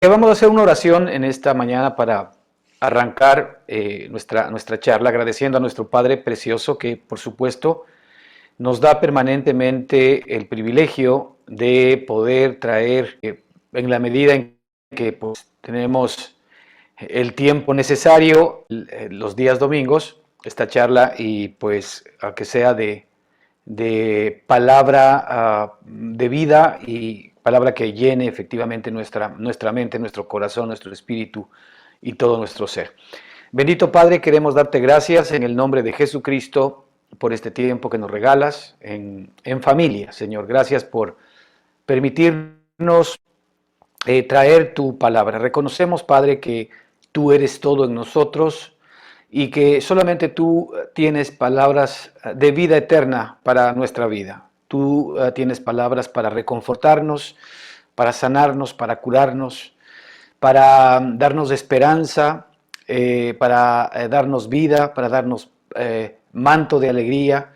Vamos a hacer una oración en esta mañana para arrancar nuestra charla, agradeciendo a nuestro Padre Precioso que, por supuesto, nos da permanentemente el privilegio de poder traer, en la medida en que pues, tenemos el tiempo necesario, los días domingos, esta charla y pues a que sea de palabra de vida y palabra que llene efectivamente nuestra mente, nuestro corazón, nuestro espíritu y todo nuestro ser. Bendito Padre, queremos darte gracias en el nombre de Jesucristo por este tiempo que nos regalas en familia, Señor. Gracias por permitirnos traer tu palabra. Reconocemos, Padre, que tú eres todo en nosotros y que solamente tú tienes palabras de vida eterna para nuestra vida. Tú tienes palabras para reconfortarnos, para sanarnos, para curarnos, para darnos esperanza, para darnos vida, para darnos manto de alegría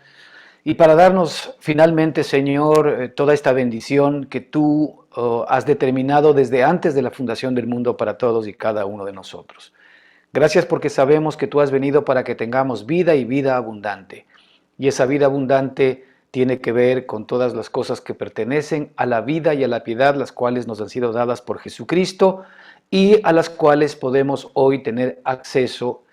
y para darnos finalmente, Señor, toda esta bendición que tú has determinado desde antes de la fundación del mundo para todos y cada uno de nosotros. Gracias porque sabemos que tú has venido para que tengamos vida y vida abundante. Y esa vida abundante tiene que ver con todas las cosas que pertenecen a la vida y a la piedad, las cuales nos han sido dadas por Jesucristo y a las cuales podemos hoy tener acceso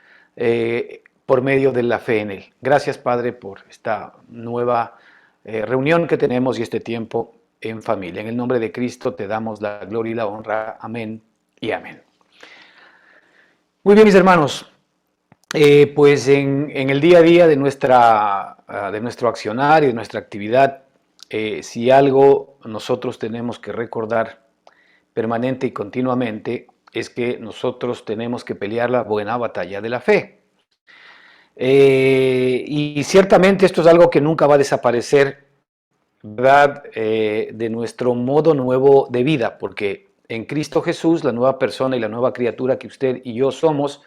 por medio de la fe en Él. Gracias, Padre, por esta nueva reunión que tenemos y este tiempo en familia. En el nombre de Cristo te damos la gloria y la honra. Amén y amén. Muy bien, mis hermanos, pues en el día a día de nuestro accionar y de nuestra actividad, si algo nosotros tenemos que recordar permanente y continuamente, es que nosotros tenemos que pelear la buena batalla de la fe. Y ciertamente esto es algo que nunca va a desaparecer, ¿verdad? De nuestro modo nuevo de vida, porque en Cristo Jesús, la nueva persona y la nueva criatura que usted y yo somos,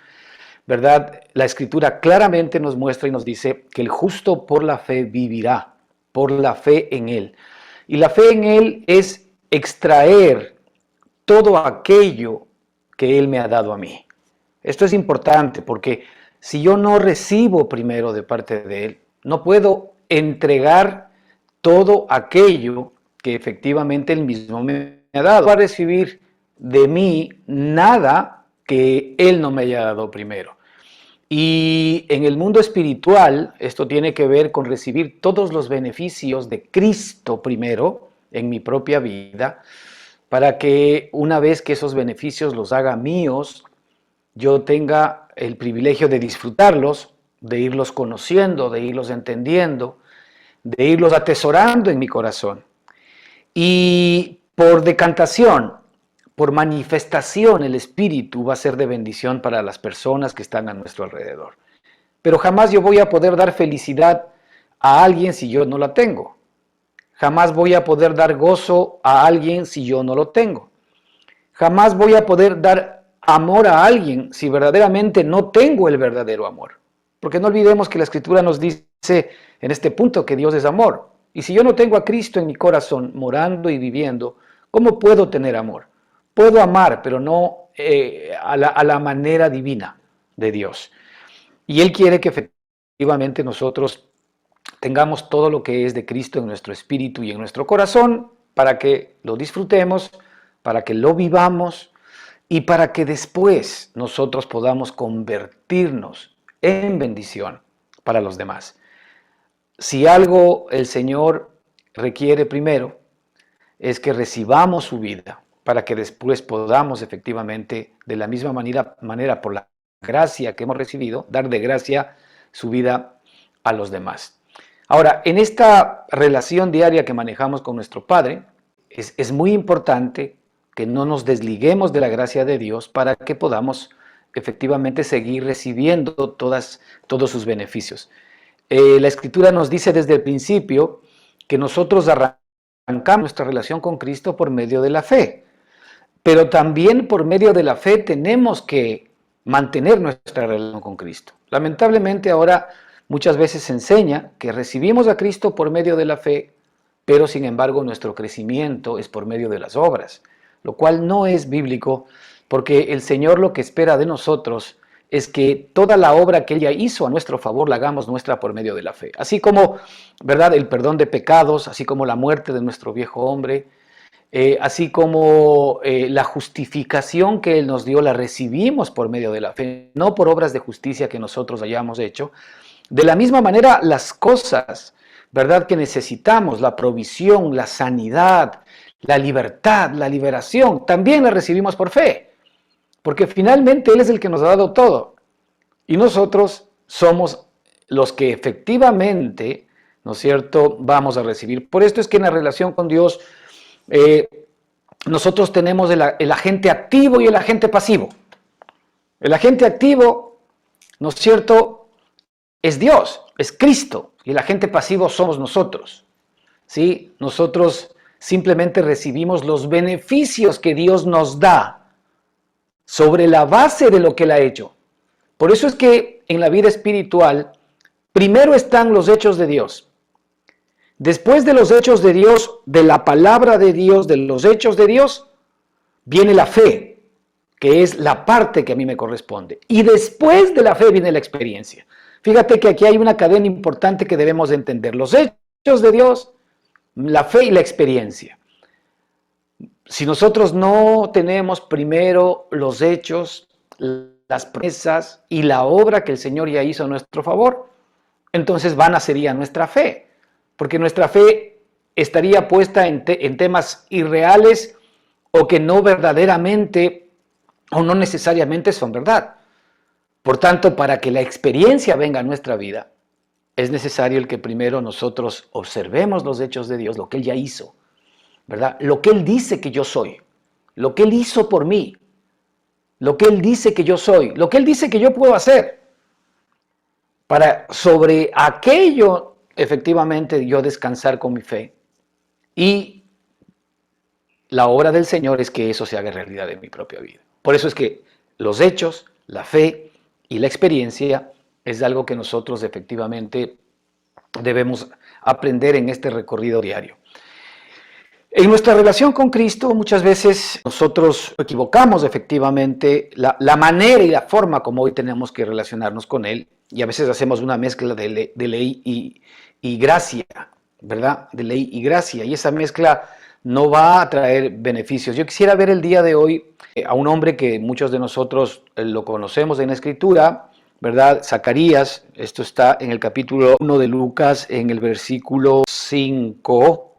¿verdad? La Escritura claramente nos muestra y nos dice que el justo por la fe vivirá, por la fe en Él. Y la fe en Él es extraer todo aquello que Él me ha dado a mí. Esto es importante porque si yo no recibo primero de parte de Él, no puedo entregar todo aquello que efectivamente Él mismo me ha dado. No va a recibir de mí nada que Él no me haya dado primero. Y en el mundo espiritual, esto tiene que ver con recibir todos los beneficios de Cristo primero en mi propia vida, para que una vez que esos beneficios los haga míos, yo tenga el privilegio de disfrutarlos, de irlos conociendo, de irlos entendiendo, de irlos atesorando en mi corazón. Y por decantación, por manifestación, el Espíritu va a ser de bendición para las personas que están a nuestro alrededor. Pero jamás yo voy a poder dar felicidad a alguien si yo no la tengo. Jamás voy a poder dar gozo a alguien si yo no lo tengo. Jamás voy a poder dar amor a alguien si verdaderamente no tengo el verdadero amor. Porque no olvidemos que la Escritura nos dice en este punto que Dios es amor. Y si yo no tengo a Cristo en mi corazón morando y viviendo, ¿cómo puedo tener amor? Puedo amar, pero no a la manera divina de Dios. Y Él quiere que efectivamente nosotros tengamos todo lo que es de Cristo en nuestro espíritu y en nuestro corazón para que lo disfrutemos, para que lo vivamos y para que después nosotros podamos convertirnos en bendición para los demás. Si algo el Señor requiere primero es que recibamos su vida para que después podamos efectivamente, de la misma manera por la gracia que hemos recibido, dar de gracia su vida a los demás. Ahora, en esta relación diaria que manejamos con nuestro Padre, es muy importante que no nos desliguemos de la gracia de Dios para que podamos efectivamente seguir recibiendo todos sus beneficios. La Escritura nos dice desde el principio que nosotros arrancamos nuestra relación con Cristo por medio de la fe, pero también por medio de la fe tenemos que mantener nuestra relación con Cristo. Lamentablemente ahora muchas veces se enseña que recibimos a Cristo por medio de la fe, pero sin embargo nuestro crecimiento es por medio de las obras. lo cual no es bíblico, porque el Señor lo que espera de nosotros es que toda la obra que Él ya hizo a nuestro favor la hagamos nuestra por medio de la fe. Así como, ¿verdad?, el perdón de pecados, así como la muerte de nuestro viejo hombre, así como la justificación que Él nos dio, la recibimos por medio de la fe, no por obras de justicia que nosotros hayamos hecho. De la misma manera, las cosas, ¿verdad?, que necesitamos, la provisión, la sanidad, la libertad, la liberación, también la recibimos por fe, porque finalmente Él es el que nos ha dado todo, y nosotros somos los que efectivamente, ¿no es cierto?, vamos a recibir. Por esto es que en la relación con Dios, nosotros tenemos el agente activo y el agente pasivo. El agente activo, ¿no es cierto?, es Dios, es Cristo, y el agente pasivo somos nosotros, ¿sí? Nosotros simplemente recibimos los beneficios que Dios nos da sobre la base de lo que Él ha hecho. Por eso es que en la vida espiritual, primero están los hechos de Dios. Después de los hechos de Dios, de la palabra de Dios, de los hechos de Dios, viene la fe, que es la parte que a mí me corresponde. Y después de la fe viene la experiencia. Fíjate que aquí hay una cadena importante que debemos de entender. Los hechos de Dios, la fe y la experiencia. Si nosotros no tenemos primero los hechos, las promesas y la obra que el Señor ya hizo a nuestro favor, entonces vana sería nuestra fe, porque nuestra fe estaría puesta en temas irreales o que no verdaderamente o no necesariamente son verdad. Por tanto, para que la experiencia venga a nuestra vida, es necesario el que primero nosotros observemos los hechos de Dios, lo que Él ya hizo, ¿verdad? Lo que Él dice que yo soy, lo que Él hizo por mí, lo que Él dice que yo soy, lo que Él dice que yo puedo hacer, para sobre aquello efectivamente yo descansar con mi fe. Y la obra del Señor es que eso se haga realidad en mi propia vida. Por eso es que los hechos, la fe y la experiencia es algo que nosotros efectivamente debemos aprender en este recorrido diario. En nuestra relación con Cristo muchas veces nosotros equivocamos efectivamente la manera y la forma como hoy tenemos que relacionarnos con Él, y a veces hacemos una mezcla de ley y gracia, ¿verdad? De ley y gracia, y esa mezcla no va a traer beneficios. Yo quisiera ver el día de hoy a un hombre que muchos de nosotros lo conocemos en la Escritura, ¿verdad? Zacarías. Esto está en el capítulo 1 de Lucas, en el versículo 5,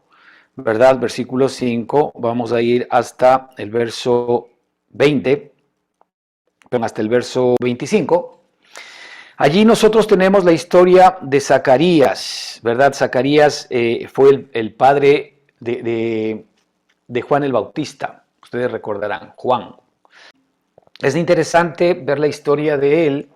¿verdad? Versículo 5, vamos a ir hasta el verso 20, hasta el verso 25. Allí nosotros tenemos la historia de Zacarías, ¿verdad? Zacarías fue el padre de Juan el Bautista. Ustedes recordarán, Juan. Es interesante ver la historia de él,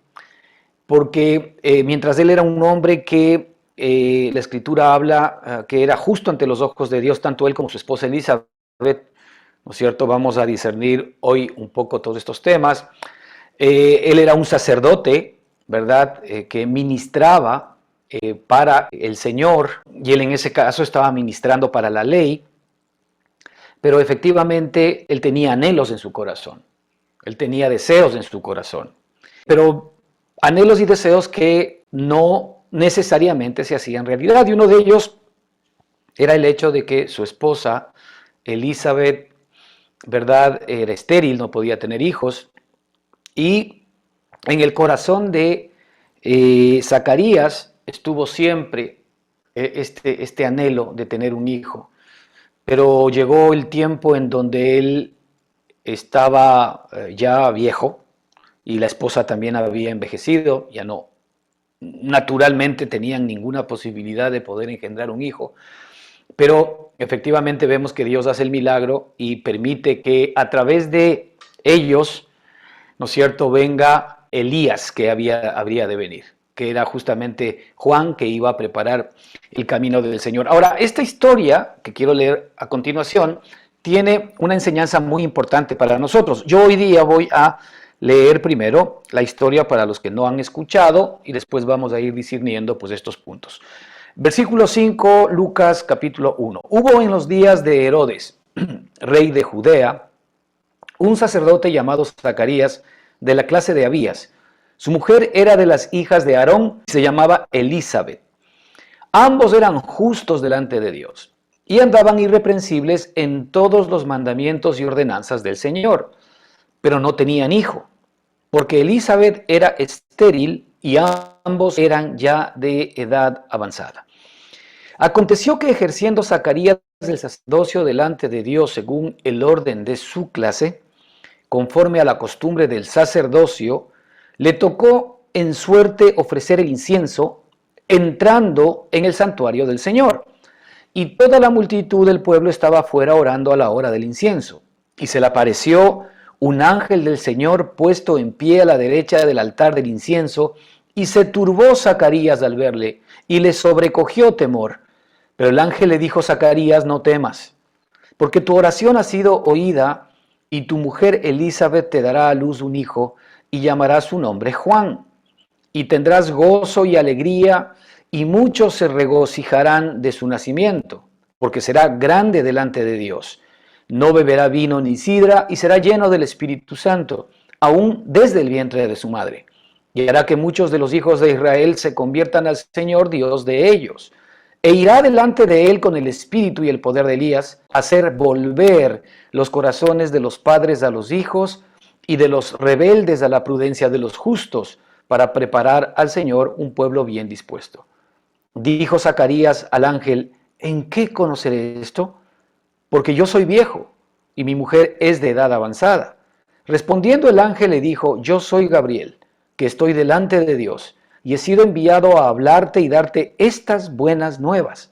porque mientras él era un hombre que la Escritura habla que era justo ante los ojos de Dios, tanto él como su esposa Elizabeth, ¿no es cierto? Vamos a discernir hoy un poco todos estos temas. Él era un sacerdote, ¿verdad? Que ministraba para el Señor, y él en ese caso estaba ministrando para la ley, pero efectivamente él tenía anhelos en su corazón, él tenía deseos en su corazón, pero anhelos y deseos que no necesariamente se hacían realidad, y uno de ellos era el hecho de que su esposa Elizabeth, ¿verdad?, era estéril, no podía tener hijos, y en el corazón de Zacarías estuvo siempre este anhelo de tener un hijo, pero llegó el tiempo en donde él estaba ya viejo y la esposa también había envejecido, ya no, naturalmente tenían ninguna posibilidad de poder engendrar un hijo, pero efectivamente vemos que Dios hace el milagro y permite que a través de ellos, ¿no es cierto?, venga Elías, que habría de venir, que era justamente Juan, que iba a preparar el camino del Señor. Ahora, esta historia que quiero leer a continuación tiene una enseñanza muy importante para nosotros. Yo hoy día voy a leer primero la historia para los que no han escuchado y después vamos a ir discerniendo pues estos puntos. Versículo 5, Lucas capítulo 1. Hubo en los días de Herodes, rey de Judea, un sacerdote llamado Zacarías, de la clase de Abías. Su mujer era de las hijas de Aarón, se llamaba Elizabeth. Ambos eran justos delante de Dios y andaban irreprensibles en todos los mandamientos y ordenanzas del Señor, pero no tenían hijo, porque Elizabeth era estéril y ambos eran ya de edad avanzada. Aconteció que ejerciendo Zacarías el sacerdocio delante de Dios según el orden de su clase, conforme a la costumbre del sacerdocio, le tocó en suerte ofrecer el incienso entrando en el santuario del Señor. Y toda la multitud del pueblo estaba afuera orando a la hora del incienso. Y se le apareció un ángel del Señor puesto en pie a la derecha del altar del incienso, y se turbó Zacarías al verle, y le sobrecogió temor. Pero el ángel le dijo: Zacarías, no temas, porque tu oración ha sido oída, y tu mujer Elizabeth te dará a luz un hijo, y llamarás su nombre Juan. Y tendrás gozo y alegría, y muchos se regocijarán de su nacimiento, porque será grande delante de Dios. No beberá vino ni sidra, y será lleno del Espíritu Santo, aún desde el vientre de su madre. Y hará que muchos de los hijos de Israel se conviertan al Señor Dios de ellos. E irá delante de él con el espíritu y el poder de Elías, a hacer volver los corazones de los padres a los hijos, y de los rebeldes a la prudencia de los justos, para preparar al Señor un pueblo bien dispuesto. Dijo Zacarías al ángel: ¿en qué conoceré esto? Porque yo soy viejo, y mi mujer es de edad avanzada. Respondiendo el ángel le dijo: yo soy Gabriel, que estoy delante de Dios, y he sido enviado a hablarte y darte estas buenas nuevas.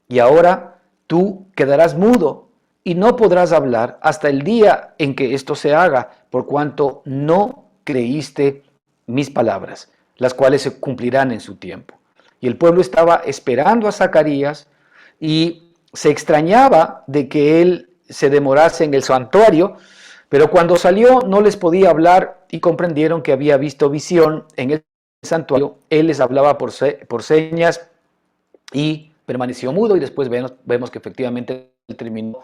Y ahora tú quedarás mudo, y no podrás hablar hasta el día en que esto se haga, por cuanto no creíste mis palabras, las cuales se cumplirán en su tiempo. Y el pueblo estaba esperando a Zacarías y se extrañaba de que él se demorase en el santuario, pero cuando salió no les podía hablar, y comprendieron que había visto visión en el santuario. Él les hablaba por señas y permaneció mudo, y después vemos que efectivamente él terminó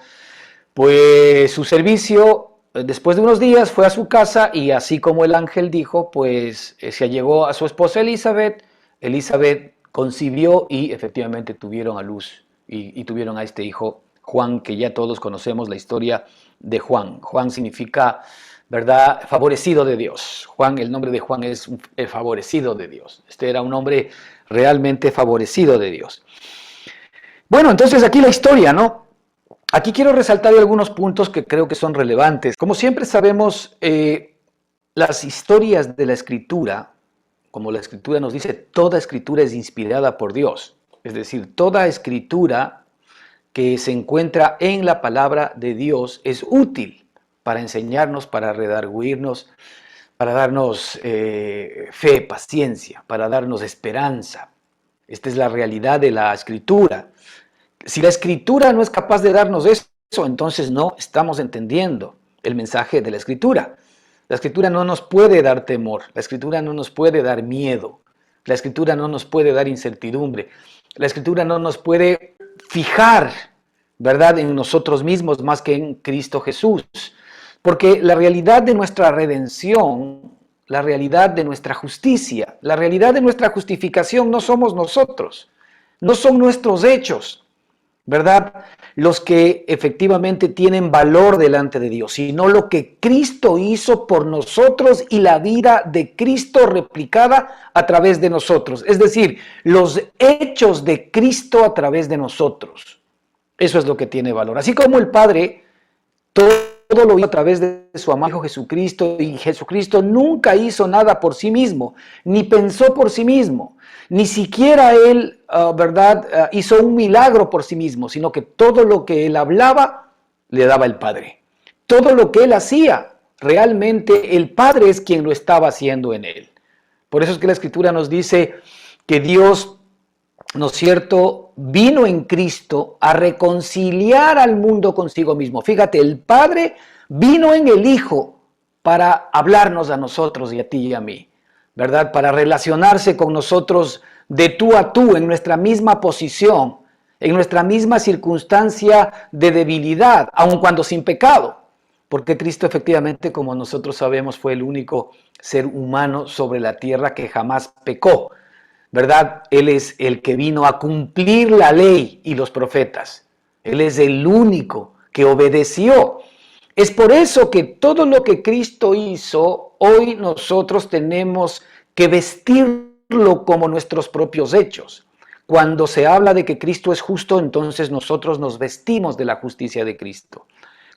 pues su servicio. Después de unos días fue a su casa, y así como el ángel dijo, pues se allegó a su esposa Elizabeth. Elizabeth concibió y efectivamente tuvieron a luz y tuvieron a este hijo Juan, que ya todos conocemos la historia de Juan. Juan significa, ¿verdad?, favorecido de Dios. Juan, el nombre de Juan es el favorecido de Dios. Este era un hombre realmente favorecido de Dios. Bueno, entonces aquí la historia, ¿no? Aquí quiero resaltar algunos puntos que creo que son relevantes. Como siempre sabemos, las historias de la Escritura, como la Escritura nos dice, toda Escritura es inspirada por Dios. Es decir, toda Escritura que se encuentra en la palabra de Dios es útil para enseñarnos, para redarguirnos, para darnos fe, paciencia, para darnos esperanza. Esta es la realidad de la Escritura. Si la Escritura no es capaz de darnos eso, entonces no estamos entendiendo el mensaje de la Escritura. La Escritura no nos puede dar temor, la Escritura no nos puede dar miedo, la Escritura no nos puede dar incertidumbre, la Escritura no nos puede fijar, ¿verdad?, en nosotros mismos más que en Cristo Jesús. Porque la realidad de nuestra redención, la realidad de nuestra justicia, la realidad de nuestra justificación no somos nosotros, no son nuestros hechos, ¿verdad?, los que efectivamente tienen valor delante de Dios, sino lo que Cristo hizo por nosotros y la vida de Cristo replicada a través de nosotros. Es decir, los hechos de Cristo a través de nosotros. Eso es lo que tiene valor. Así como el Padre todo lo hizo a través de su amado Jesucristo, y Jesucristo nunca hizo nada por sí mismo, ni pensó por sí mismo, ni siquiera él, ¿verdad?, hizo un milagro por sí mismo, sino que todo lo que él hablaba le daba el Padre. Todo lo que él hacía, realmente el Padre es quien lo estaba haciendo en él. Por eso es que la Escritura nos dice que Dios, ¿no es cierto?, vino en Cristo a reconciliar al mundo consigo mismo. Fíjate, el Padre vino en el Hijo para hablarnos a nosotros y a ti y a mí, ¿verdad?, para relacionarse con nosotros de tú a tú, en nuestra misma posición, en nuestra misma circunstancia de debilidad, aun cuando sin pecado. Porque Cristo efectivamente, como nosotros sabemos, fue el único ser humano sobre la tierra que jamás pecó, ¿verdad? Él es el que vino a cumplir la ley y los profetas. Él es el único que obedeció. Es por eso que todo lo que Cristo hizo, hoy nosotros tenemos que vestirlo como nuestros propios hechos. Cuando se habla de que Cristo es justo, entonces nosotros nos vestimos de la justicia de Cristo.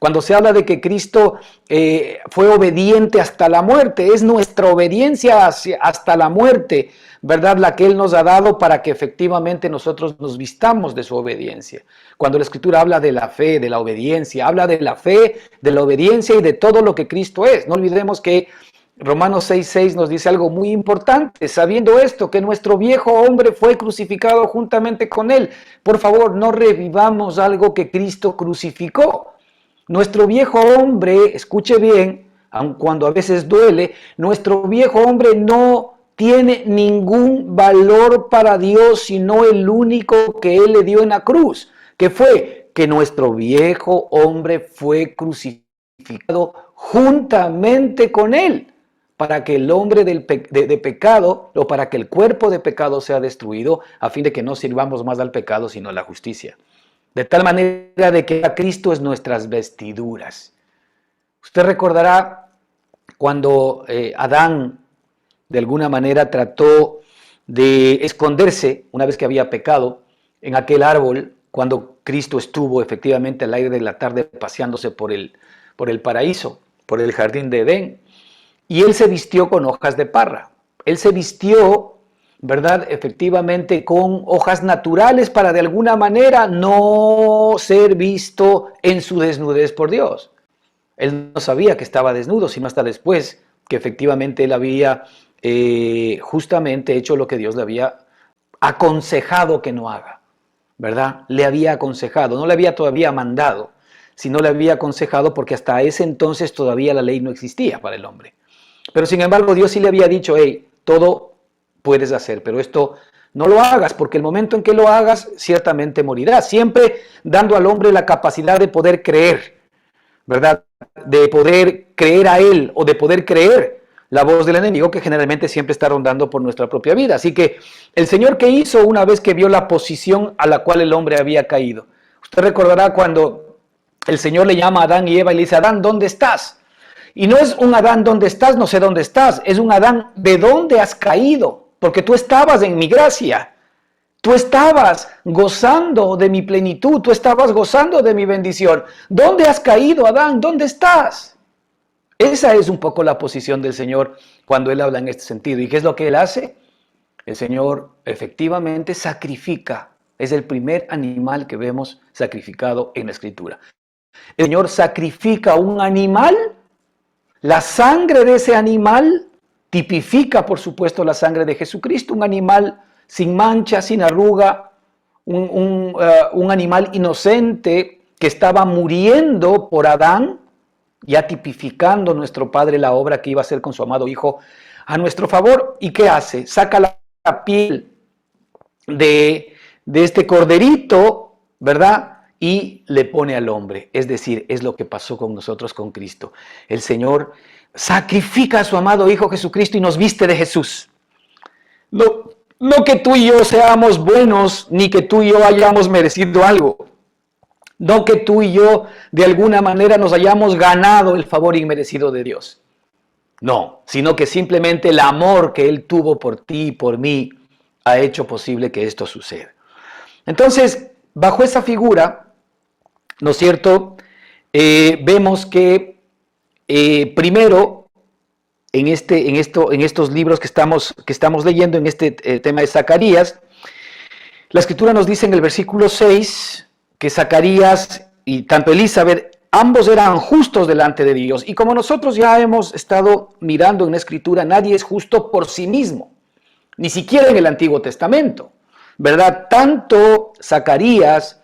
Cuando se habla de que Cristo fue obediente hasta la muerte, es nuestra obediencia hasta la muerte, ¿verdad? La que Él nos ha dado para que efectivamente nosotros nos vistamos de su obediencia. Cuando la Escritura habla de la fe, de la obediencia, habla de la fe, de la obediencia y de todo lo que Cristo es. No olvidemos que Romanos 6:6 nos dice algo muy importante, sabiendo esto, que nuestro viejo hombre fue crucificado juntamente con Él. Por favor, no revivamos algo que Cristo crucificó. Nuestro viejo hombre, escuche bien, aun cuando a veces duele, nuestro viejo hombre no tiene ningún valor para Dios, sino el único que Él le dio en la cruz, que fue que nuestro viejo hombre fue crucificado juntamente con Él, para que el hombre de pecado, o para que el cuerpo de pecado sea destruido, a fin de que no sirvamos más al pecado, sino a la justicia. De tal manera de que a Cristo es nuestras vestiduras. Usted recordará cuando Adán de alguna manera trató de esconderse una vez que había pecado en aquel árbol, cuando Cristo estuvo efectivamente al aire de la tarde paseándose por el paraíso, por el jardín de Edén, y él se vistió con hojas de parra. Él se vistió, ¿verdad? Efectivamente con hojas naturales para de alguna manera no ser visto en su desnudez por Dios. Él no sabía que estaba desnudo, sino hasta después que efectivamente él había justamente hecho lo que Dios le había aconsejado que no haga, ¿verdad? Le había aconsejado, no le había todavía mandado, sino le había aconsejado, porque hasta ese entonces todavía la ley no existía para el hombre. Pero sin embargo Dios sí le había dicho, hey, todo puedes hacer, pero esto no lo hagas, porque el momento en que lo hagas ciertamente morirás, siempre dando al hombre la capacidad de poder creer, ¿verdad? De poder creer a Él o de poder creer la voz del enemigo, que generalmente siempre está rondando por nuestra propia vida. Así que el Señor, ¿qué hizo una vez que vio la posición a la cual el hombre había caído? Usted recordará cuando el Señor le llama a Adán y Eva y le dice, Adán, ¿dónde estás? Y no es un Adán, ¿dónde estás? No sé dónde estás. Es un Adán, ¿de dónde has caído? Porque tú estabas en mi gracia. Tú estabas gozando de mi plenitud. Tú estabas gozando de mi bendición. ¿Dónde has caído, Adán? ¿Dónde estás? Esa es un poco la posición del Señor cuando Él habla en este sentido. ¿Y qué es lo que Él hace? El Señor efectivamente sacrifica. Es el primer animal que vemos sacrificado en la Escritura. El Señor sacrifica un animal. La sangre de ese animal tipifica, por supuesto, la sangre de Jesucristo, un animal sin mancha, sin arruga, un animal inocente que estaba muriendo por Adán, ya tipificando nuestro Padre la obra que iba a hacer con su amado Hijo a nuestro favor. ¿Y qué hace? Saca la piel de este corderito, ¿verdad? Y le pone al hombre. Es decir, es lo que pasó con nosotros con Cristo. El Señor sacrifica a su amado Hijo Jesucristo y nos viste de Jesús. No que tú y yo seamos buenos, ni que tú y yo hayamos merecido algo. No que tú y yo de alguna manera nos hayamos ganado el favor inmerecido de Dios. No, sino que simplemente el amor que Él tuvo por ti y por mí ha hecho posible que esto suceda. Entonces, bajo esa figura, ¿no es cierto? Vemos que primero, en estos libros que estamos leyendo, en este tema de Zacarías, la Escritura nos dice en el versículo 6 que Zacarías y tanto Elizabeth, ambos eran justos delante de Dios. Y como nosotros ya hemos estado mirando en la Escritura, nadie es justo por sí mismo, ni siquiera en el Antiguo Testamento, ¿verdad? Tanto Zacarías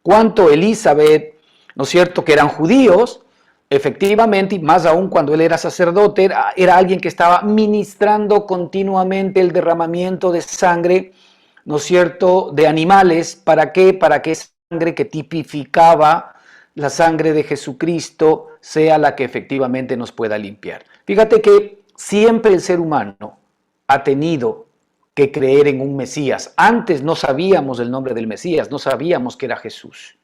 cuanto Elizabeth, ¿no es cierto?, que eran judíos, efectivamente, y más aún cuando él era sacerdote, era alguien que estaba ministrando continuamente el derramamiento de sangre, ¿no es cierto?, de animales. ¿Para qué? Para que esa sangre que tipificaba la sangre de Jesucristo sea la que efectivamente nos pueda limpiar. Fíjate que siempre el ser humano ha tenido que creer en un Mesías. Antes no sabíamos el nombre del Mesías, no sabíamos que era Jesús,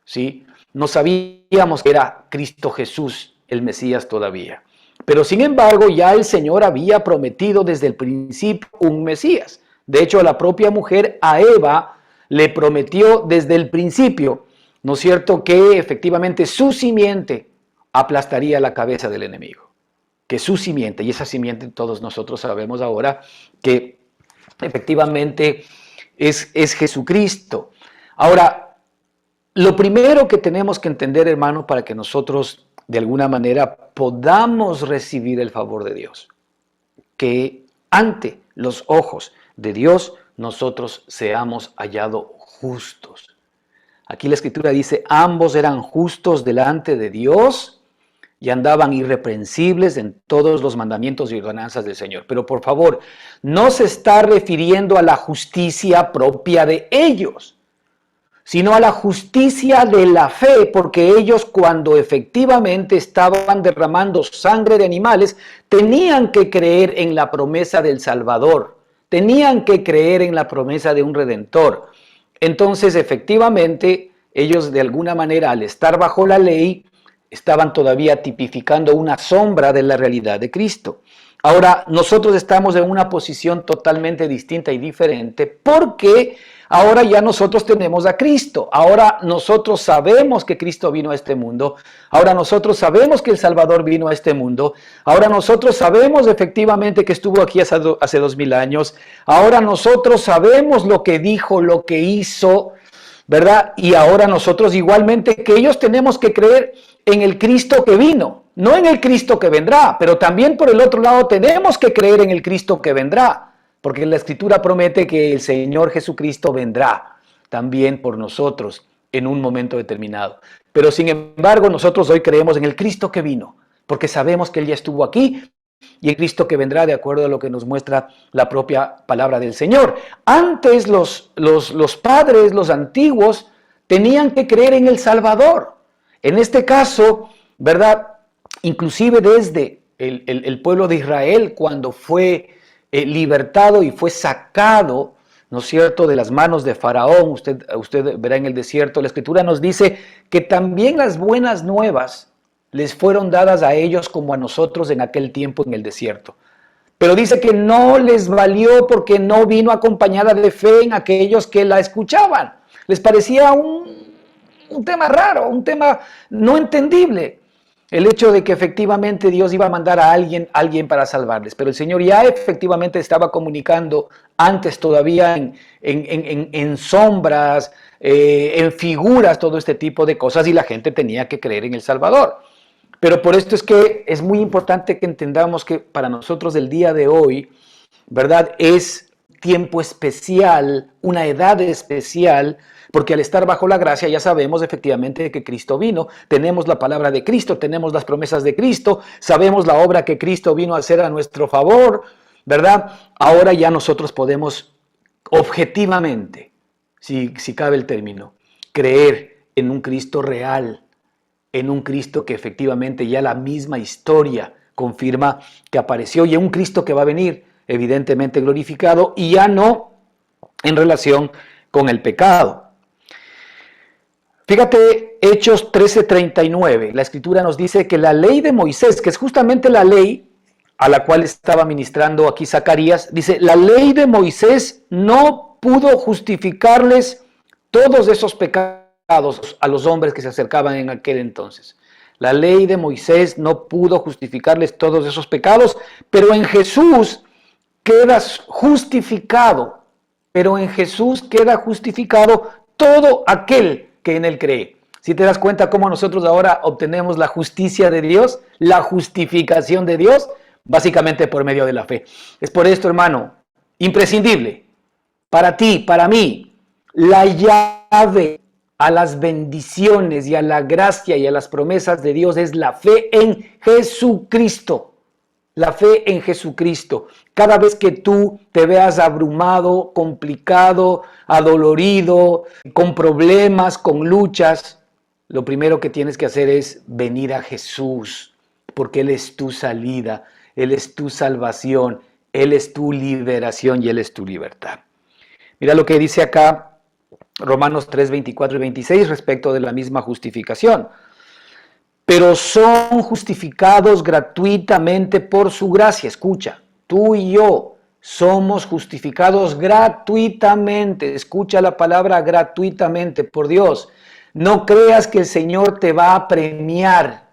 ¿sí? No sabíamos que era Cristo Jesús, el Mesías todavía. Pero sin embargo, ya el Señor había prometido desde el principio un Mesías. De hecho, a la propia mujer, a Eva, le prometió desde el principio, ¿no es cierto?, que efectivamente su simiente aplastaría la cabeza del enemigo. Que su simiente, y esa simiente todos nosotros sabemos ahora que efectivamente es Jesucristo. Ahora, lo primero que tenemos que entender, hermano, para que nosotros de alguna manera podamos recibir el favor de Dios, que ante los ojos de Dios nosotros seamos hallados justos. Aquí la Escritura dice, ambos eran justos delante de Dios y andaban irreprensibles en todos los mandamientos y ordenanzas del Señor. Pero por favor, no se está refiriendo a la justicia propia de ellos, sino a la justicia de la fe, porque ellos cuando efectivamente estaban derramando sangre de animales, tenían que creer en la promesa del Salvador, tenían que creer en la promesa de un Redentor. Entonces, efectivamente, ellos de alguna manera, al estar bajo la ley, estaban todavía tipificando una sombra de la realidad de Cristo. Ahora, nosotros estamos en una posición totalmente distinta y diferente porque ahora ya nosotros tenemos a Cristo. Ahora nosotros sabemos que Cristo vino a este mundo. Ahora nosotros sabemos que el Salvador vino a este mundo. Ahora nosotros sabemos efectivamente que estuvo aquí hace 2000 años. Ahora nosotros sabemos lo que dijo, lo que hizo, ¿verdad? Y ahora nosotros igualmente que ellos tenemos que creer en el Cristo que vino, no en el Cristo que vendrá, pero también por el otro lado tenemos que creer en el Cristo que vendrá, porque la Escritura promete que el Señor Jesucristo vendrá también por nosotros en un momento determinado. Pero sin embargo nosotros hoy creemos en el Cristo que vino, porque sabemos que Él ya estuvo aquí y el Cristo que vendrá de acuerdo a lo que nos muestra la propia palabra del Señor. Antes los padres, los antiguos, tenían que creer en el Salvador. En este caso, ¿verdad? Inclusive desde el pueblo de Israel, cuando fue libertado y fue sacado, ¿no es cierto?, de las manos de Faraón, usted verá en el desierto, la Escritura nos dice que también las buenas nuevas les fueron dadas a ellos como a nosotros en aquel tiempo en el desierto. Pero dice que no les valió porque no vino acompañada de fe en aquellos que la escuchaban. Les parecía un tema raro, un tema no entendible. El hecho de que efectivamente Dios iba a mandar a alguien para salvarles. Pero el Señor ya efectivamente estaba comunicando antes todavía en sombras, en figuras, todo este tipo de cosas, y la gente tenía que creer en el Salvador. Pero por esto es que es muy importante que entendamos que para nosotros el día de hoy, ¿verdad?, es tiempo especial, una edad especial, porque al estar bajo la gracia ya sabemos efectivamente que Cristo vino, tenemos la palabra de Cristo, tenemos las promesas de Cristo, sabemos la obra que Cristo vino a hacer a nuestro favor, ¿verdad? Ahora ya nosotros podemos objetivamente, si cabe el término, creer en un Cristo real, en un Cristo que efectivamente ya la misma historia confirma que apareció, y en un Cristo que va a venir evidentemente glorificado y ya no en relación con el pecado. Fíjate, Hechos 13:39, la Escritura nos dice que la ley de Moisés, que es justamente la ley a la cual estaba ministrando aquí Zacarías, dice, la ley de Moisés no pudo justificarles todos esos pecados a los hombres que se acercaban en aquel entonces. La ley de Moisés no pudo justificarles todos esos pecados, pero en Jesús queda justificado, todo aquel que en él cree. Si te das cuenta cómo nosotros ahora obtenemos la justicia de Dios, la justificación de Dios, básicamente por medio de la fe. Es por esto, hermano, imprescindible para ti, para mí, la llave a las bendiciones y a la gracia y a las promesas de Dios es la fe en Jesucristo. La fe en Jesucristo. Cada vez que tú te veas abrumado, complicado, adolorido, con problemas, con luchas, lo primero que tienes que hacer es venir a Jesús, porque Él es tu salida, Él es tu salvación, Él es tu liberación y Él es tu libertad. Mira lo que dice acá Romanos 3, 24 y 26 respecto de la misma justificación. Pero son justificados gratuitamente por su gracia. Escucha, tú y yo somos justificados gratuitamente. Escucha la palabra gratuitamente, por Dios. No creas que el Señor te va a premiar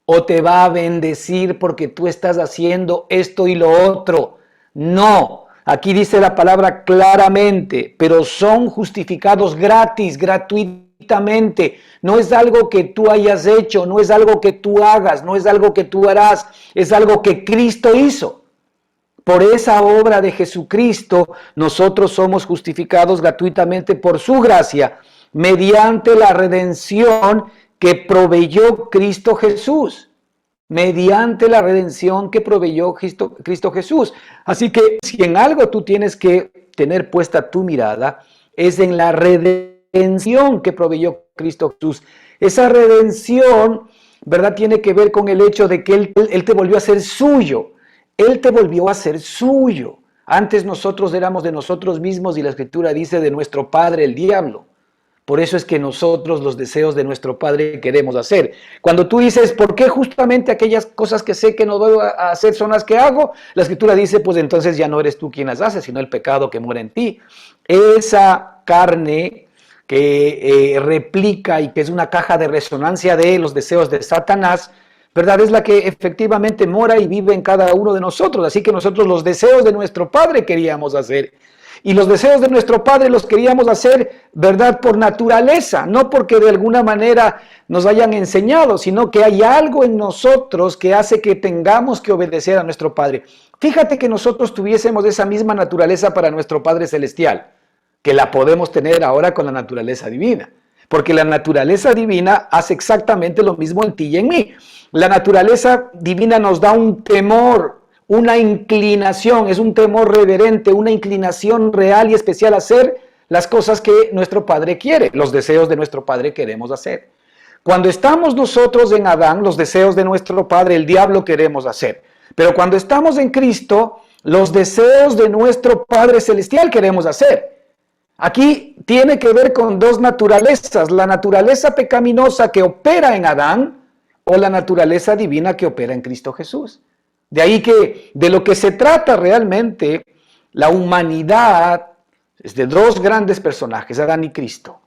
o te va a bendecir porque tú estás haciendo esto y lo otro. No, aquí dice la palabra claramente, pero son justificados gratis, gratuitamente. No es algo que tú hayas hecho, no es algo que tú hagas, no es algo que tú harás, es algo que Cristo hizo. Por esa obra de Jesucristo, nosotros somos justificados gratuitamente por su gracia, mediante la redención que proveyó Cristo Jesús. Mediante la redención que proveyó Cristo Jesús. Así que si en algo tú tienes que tener puesta tu mirada, es en la redención que proveyó Cristo Jesús. Esa redención, ¿verdad?, tiene que ver con el hecho de que Él te volvió a ser suyo. Él te volvió a ser suyo. Antes nosotros éramos de nosotros mismos y la Escritura dice de nuestro padre el diablo. Por eso es que nosotros los deseos de nuestro Padre queremos hacer. Cuando tú dices, ¿por qué justamente aquellas cosas que sé que no debo hacer son las que hago? La Escritura dice, pues entonces ya no eres tú quien las hace, sino el pecado que mora en ti. Esa carne que replica y que es una caja de resonancia de los deseos de Satanás, ¿verdad? Es la que efectivamente mora y vive en cada uno de nosotros. Así que nosotros los deseos de nuestro Padre queríamos hacer. Y los deseos de nuestro Padre los queríamos hacer, ¿verdad?, por naturaleza, no porque de alguna manera nos hayan enseñado, sino que hay algo en nosotros que hace que tengamos que obedecer a nuestro Padre. Fíjate que nosotros tuviésemos esa misma naturaleza para nuestro Padre Celestial, que la podemos tener ahora con la naturaleza divina, porque la naturaleza divina hace exactamente lo mismo en ti y en mí. La naturaleza divina nos da un temor, una inclinación, es un temor reverente, una inclinación real y especial a hacer las cosas que nuestro Padre quiere, los deseos de nuestro Padre queremos hacer. Cuando estamos nosotros en Adán, los deseos de nuestro Padre, el diablo queremos hacer. Pero cuando estamos en Cristo, los deseos de nuestro Padre Celestial queremos hacer. Aquí tiene que ver con dos naturalezas, la naturaleza pecaminosa que opera en Adán o la naturaleza divina que opera en Cristo Jesús. De ahí que de lo que se trata realmente la humanidad es de dos grandes personajes, Adán y Cristo.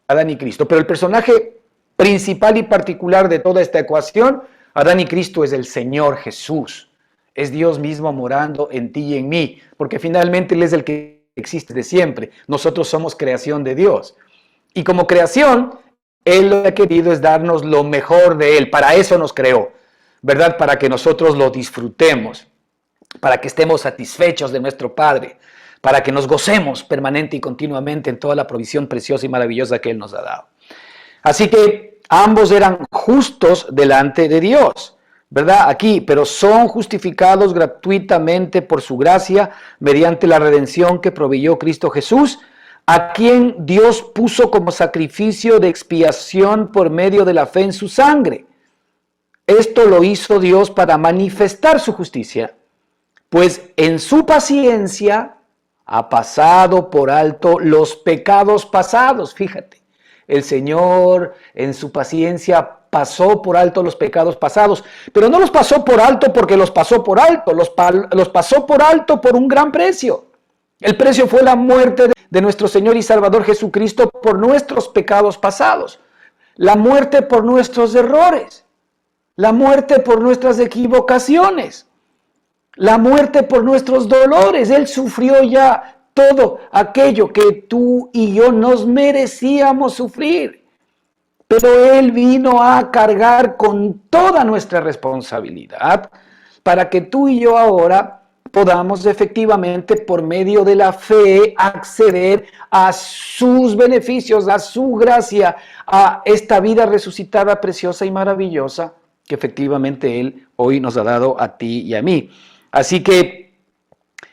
Adán y Cristo. Pero el personaje principal y particular de toda esta ecuación, Adán y Cristo, es el Señor Jesús. Es Dios mismo morando en ti y en mí, porque finalmente Él es el que existe de siempre. Nosotros somos creación de Dios. Y como creación, Él lo que ha querido es darnos lo mejor de Él. Para eso nos creó, ¿verdad? Para que nosotros lo disfrutemos, para que estemos satisfechos de nuestro Padre, para que nos gocemos permanente y continuamente en toda la provisión preciosa y maravillosa que Él nos ha dado. Así que ambos eran justos delante de Dios, ¿verdad? Aquí, pero son justificados gratuitamente por su gracia mediante la redención que proveyó Cristo Jesús, a quien Dios puso como sacrificio de expiación por medio de la fe en su sangre. Esto lo hizo Dios para manifestar su justicia, pues en su paciencia ha pasado por alto los pecados pasados. Fíjate, el Señor en su paciencia pasó por alto los pecados pasados, pero no los pasó por alto porque los pasó por alto, los pasó por alto por un gran precio. El precio fue la muerte de nuestro Señor y Salvador Jesucristo por nuestros pecados pasados, la muerte por nuestros errores, la muerte por nuestras equivocaciones, la muerte por nuestros dolores. Él sufrió ya todo aquello que tú y yo nos merecíamos sufrir. Pero Él vino a cargar con toda nuestra responsabilidad para que tú y yo ahora podamos efectivamente por medio de la fe acceder a sus beneficios, a su gracia, a esta vida resucitada, preciosa y maravillosa que efectivamente Él hoy nos ha dado a ti y a mí. Así que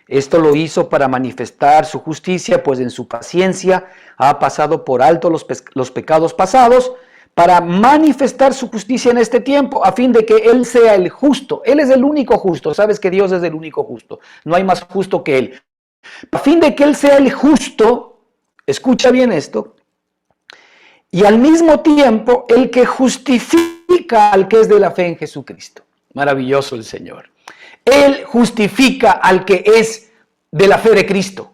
esto lo hizo para manifestar su justicia, pues en su paciencia ha pasado por alto los pecados pasados, para manifestar su justicia en este tiempo, a fin de que Él sea el justo. Él es el único justo. Sabes que Dios es el único justo. No hay más justo que Él. A fin de que Él sea el justo, escucha bien esto, y al mismo tiempo el que justifica al que es de la fe en Jesucristo. Maravilloso el Señor. Él justifica al que es de la fe de Cristo.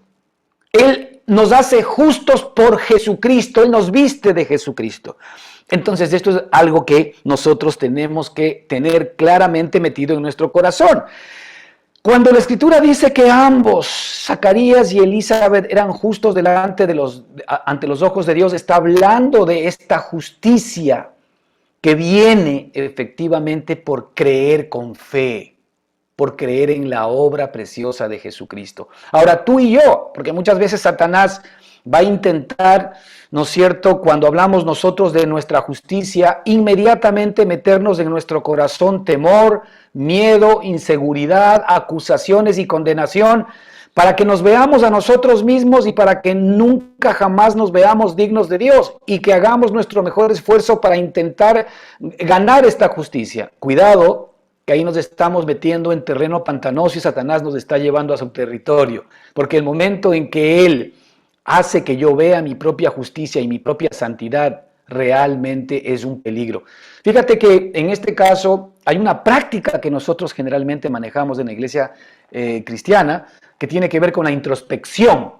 Él nos hace justos por Jesucristo. Él nos viste de Jesucristo. Entonces esto es algo que nosotros tenemos que tener claramente metido en nuestro corazón. Cuando la Escritura dice que ambos, Zacarías y Elizabeth, eran justos ante los ojos de Dios, está hablando de esta justicia que viene efectivamente por creer con fe, por creer en la obra preciosa de Jesucristo. Ahora tú y yo, porque muchas veces Satanás va a intentar, ¿no es cierto?, cuando hablamos nosotros de nuestra justicia, inmediatamente meternos en nuestro corazón temor, miedo, inseguridad, acusaciones y condenación, para que nos veamos a nosotros mismos y para que nunca jamás nos veamos dignos de Dios y que hagamos nuestro mejor esfuerzo para intentar ganar esta justicia. Cuidado, que ahí nos estamos metiendo en terreno pantanoso y Satanás nos está llevando a su territorio, porque el momento en que Él hace que yo vea mi propia justicia y mi propia santidad, realmente es un peligro. Fíjate que en este caso hay una práctica que nosotros generalmente manejamos en la iglesia cristiana que tiene que ver con la introspección.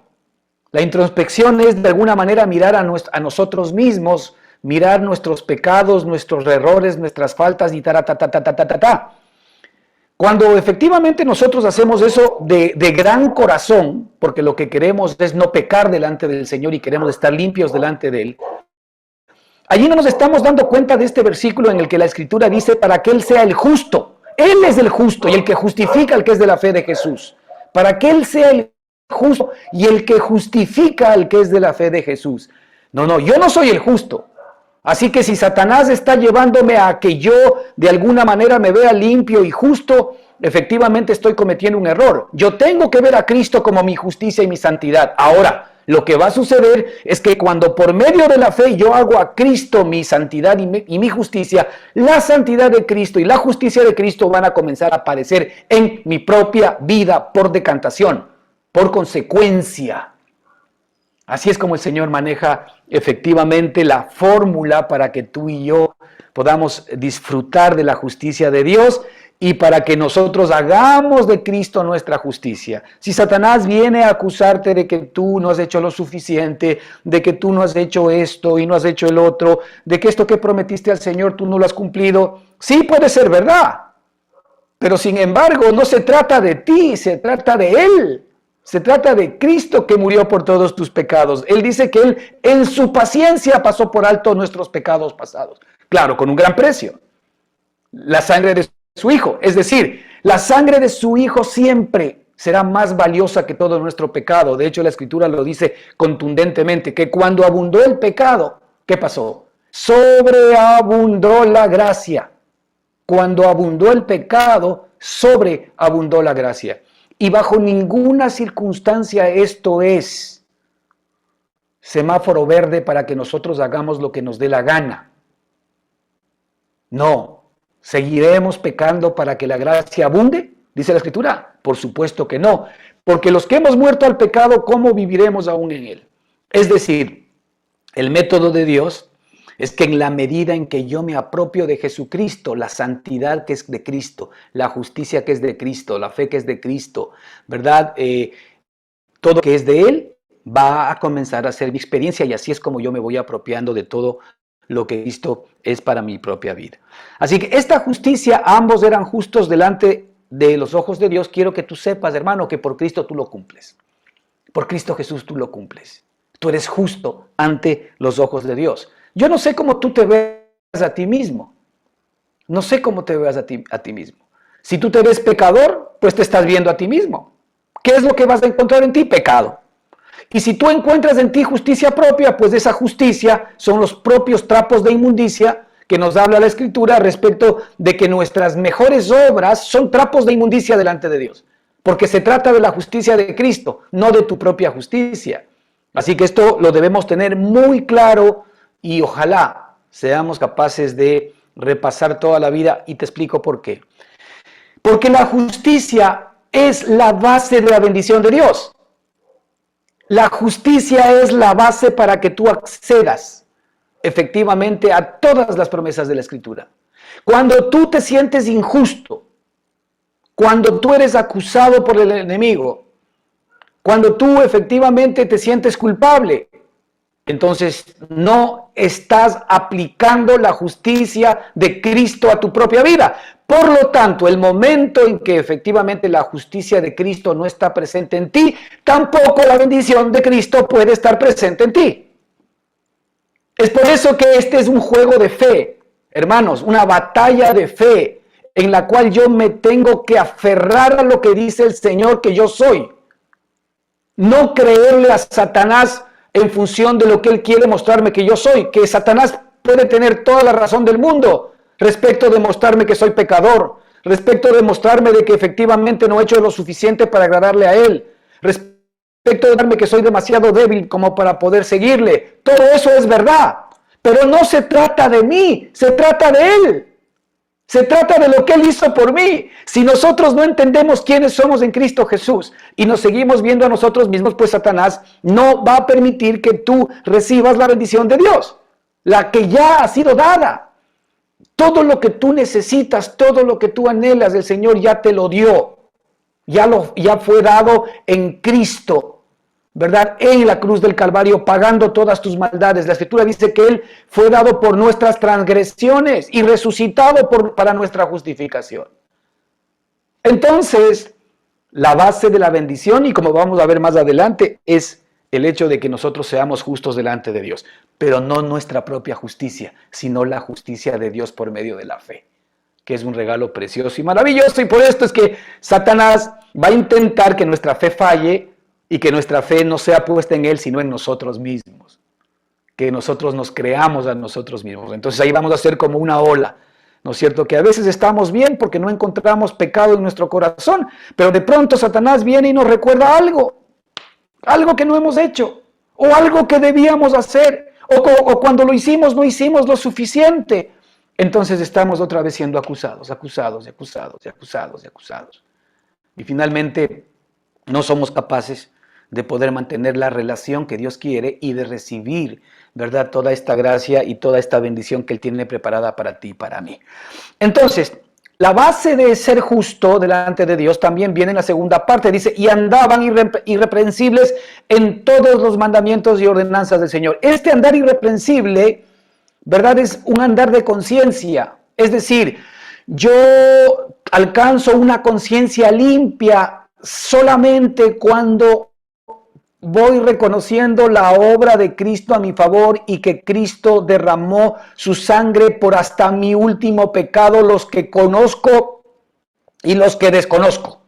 La introspección es de alguna manera mirar a nosotros mismos, mirar nuestros pecados, nuestros errores, nuestras faltas y ta. Cuando efectivamente nosotros hacemos eso de gran corazón, porque lo que queremos es no pecar delante del Señor y queremos estar limpios delante de Él, allí no nos estamos dando cuenta de este versículo en el que la Escritura dice para que Él sea el justo. Él es el justo y el que justifica al que es de la fe de Jesús. Para que Él sea el justo y el que justifica al que es de la fe de Jesús. No, yo no soy el justo. Así que si Satanás está llevándome a que yo de alguna manera me vea limpio y justo, efectivamente estoy cometiendo un error. Yo tengo que ver a Cristo como mi justicia y mi santidad. Ahora, lo que va a suceder es que cuando por medio de la fe yo hago a Cristo mi santidad y mi justicia, la santidad de Cristo y la justicia de Cristo van a comenzar a aparecer en mi propia vida por decantación, por consecuencia. Así es como el Señor maneja efectivamente la fórmula para que tú y yo podamos disfrutar de la justicia de Dios y para que nosotros hagamos de Cristo nuestra justicia. Si Satanás viene a acusarte de que tú no has hecho lo suficiente, de que tú no has hecho esto y no has hecho el otro, de que esto que prometiste al Señor tú no lo has cumplido, sí puede ser verdad, pero sin embargo no se trata de ti, se trata de Él. Se trata de Cristo que murió por todos tus pecados. Él dice que Él en su paciencia pasó por alto nuestros pecados pasados. Claro, con un gran precio. La sangre de su Hijo. Es decir, la sangre de su Hijo siempre será más valiosa que todo nuestro pecado. De hecho, la Escritura lo dice contundentemente, que cuando abundó el pecado, ¿qué pasó? Sobreabundó la gracia. Cuando abundó el pecado, sobreabundó la gracia. Y bajo ninguna circunstancia esto es semáforo verde para que nosotros hagamos lo que nos dé la gana. No, ¿seguiremos pecando para que la gracia abunde? Dice la Escritura. Por supuesto que no, porque los que hemos muerto al pecado, ¿cómo viviremos aún en él? Es decir, el método de Dios es que en la medida en que yo me apropio de Jesucristo, la santidad que es de Cristo, la justicia que es de Cristo, la fe que es de Cristo, ¿verdad? Todo lo que es de Él va a comenzar a ser mi experiencia y así es como yo me voy apropiando de todo lo que Cristo es para mi propia vida. Así que esta justicia, ambos eran justos delante de los ojos de Dios. Quiero que tú sepas, hermano, que por Cristo tú lo cumples. Por Cristo Jesús tú lo cumples. Tú eres justo ante los ojos de Dios. Yo no sé cómo tú te ves a ti mismo. No sé cómo te ves a ti mismo. Si tú te ves pecador, pues te estás viendo a ti mismo. ¿Qué es lo que vas a encontrar en ti? Pecado. Y si tú encuentras en ti justicia propia, pues esa justicia son los propios trapos de inmundicia que nos habla la Escritura respecto de que nuestras mejores obras son trapos de inmundicia delante de Dios. Porque se trata de la justicia de Cristo, no de tu propia justicia. Así que esto lo debemos tener muy claro. Y ojalá seamos capaces de repasar toda la vida y te explico por qué. Porque la justicia es la base de la bendición de Dios. La justicia es la base para que tú accedas efectivamente a todas las promesas de la Escritura. Cuando tú te sientes injusto, cuando tú eres acusado por el enemigo, cuando tú efectivamente te sientes culpable, entonces no estás aplicando la justicia de Cristo a tu propia vida. Por lo tanto, el momento en que efectivamente la justicia de Cristo no está presente en ti, tampoco la bendición de Cristo puede estar presente en ti. Es por eso que este es un juego de fe, hermanos, una batalla de fe en la cual yo me tengo que aferrar a lo que dice el Señor que yo soy. No creerle a Satanás en función de lo que él quiere mostrarme que yo soy, que Satanás puede tener toda la razón del mundo respecto de mostrarme que soy pecador, respecto de mostrarme de que efectivamente no he hecho lo suficiente para agradarle a él, respecto de darme que soy demasiado débil como para poder seguirle. Todo eso es verdad, pero no se trata de mí, se trata de él. Se trata de lo que él hizo por mí. Si nosotros no entendemos quiénes somos en Cristo Jesús y nos seguimos viendo a nosotros mismos, pues Satanás no va a permitir que tú recibas la bendición de Dios, la que ya ha sido dada. Todo lo que tú necesitas, todo lo que tú anhelas, el Señor ya te lo dio. Ya fue dado en Cristo, ¿verdad? En la cruz del Calvario, pagando todas tus maldades. La Escritura dice que Él fue dado por nuestras transgresiones y resucitado para nuestra justificación. Entonces, la base de la bendición, y como vamos a ver más adelante, es el hecho de que nosotros seamos justos delante de Dios, pero no nuestra propia justicia, sino la justicia de Dios por medio de la fe, que es un regalo precioso y maravilloso. Y por esto es que Satanás va a intentar que nuestra fe falle y que nuestra fe no sea puesta en Él, sino en nosotros mismos. Que nosotros nos creamos a nosotros mismos. Entonces ahí vamos a ser como una ola, ¿no es cierto? Que a veces estamos bien porque no encontramos pecado en nuestro corazón, pero de pronto Satanás viene y nos recuerda algo que no hemos hecho, o algo que debíamos hacer, o cuando lo hicimos no hicimos lo suficiente. Entonces estamos otra vez siendo acusados. Y finalmente no somos capaces de poder mantener la relación que Dios quiere y de recibir, ¿verdad?, toda esta gracia y toda esta bendición que Él tiene preparada para ti y para mí. Entonces, la base de ser justo delante de Dios también viene en la segunda parte. Dice, y andaban irreprensibles en todos los mandamientos y ordenanzas del Señor. Este andar irreprensible, ¿verdad?, es un andar de conciencia. Es decir, yo alcanzo una conciencia limpia solamente cuando voy reconociendo la obra de Cristo a mi favor y que Cristo derramó su sangre por hasta mi último pecado, los que conozco y los que desconozco.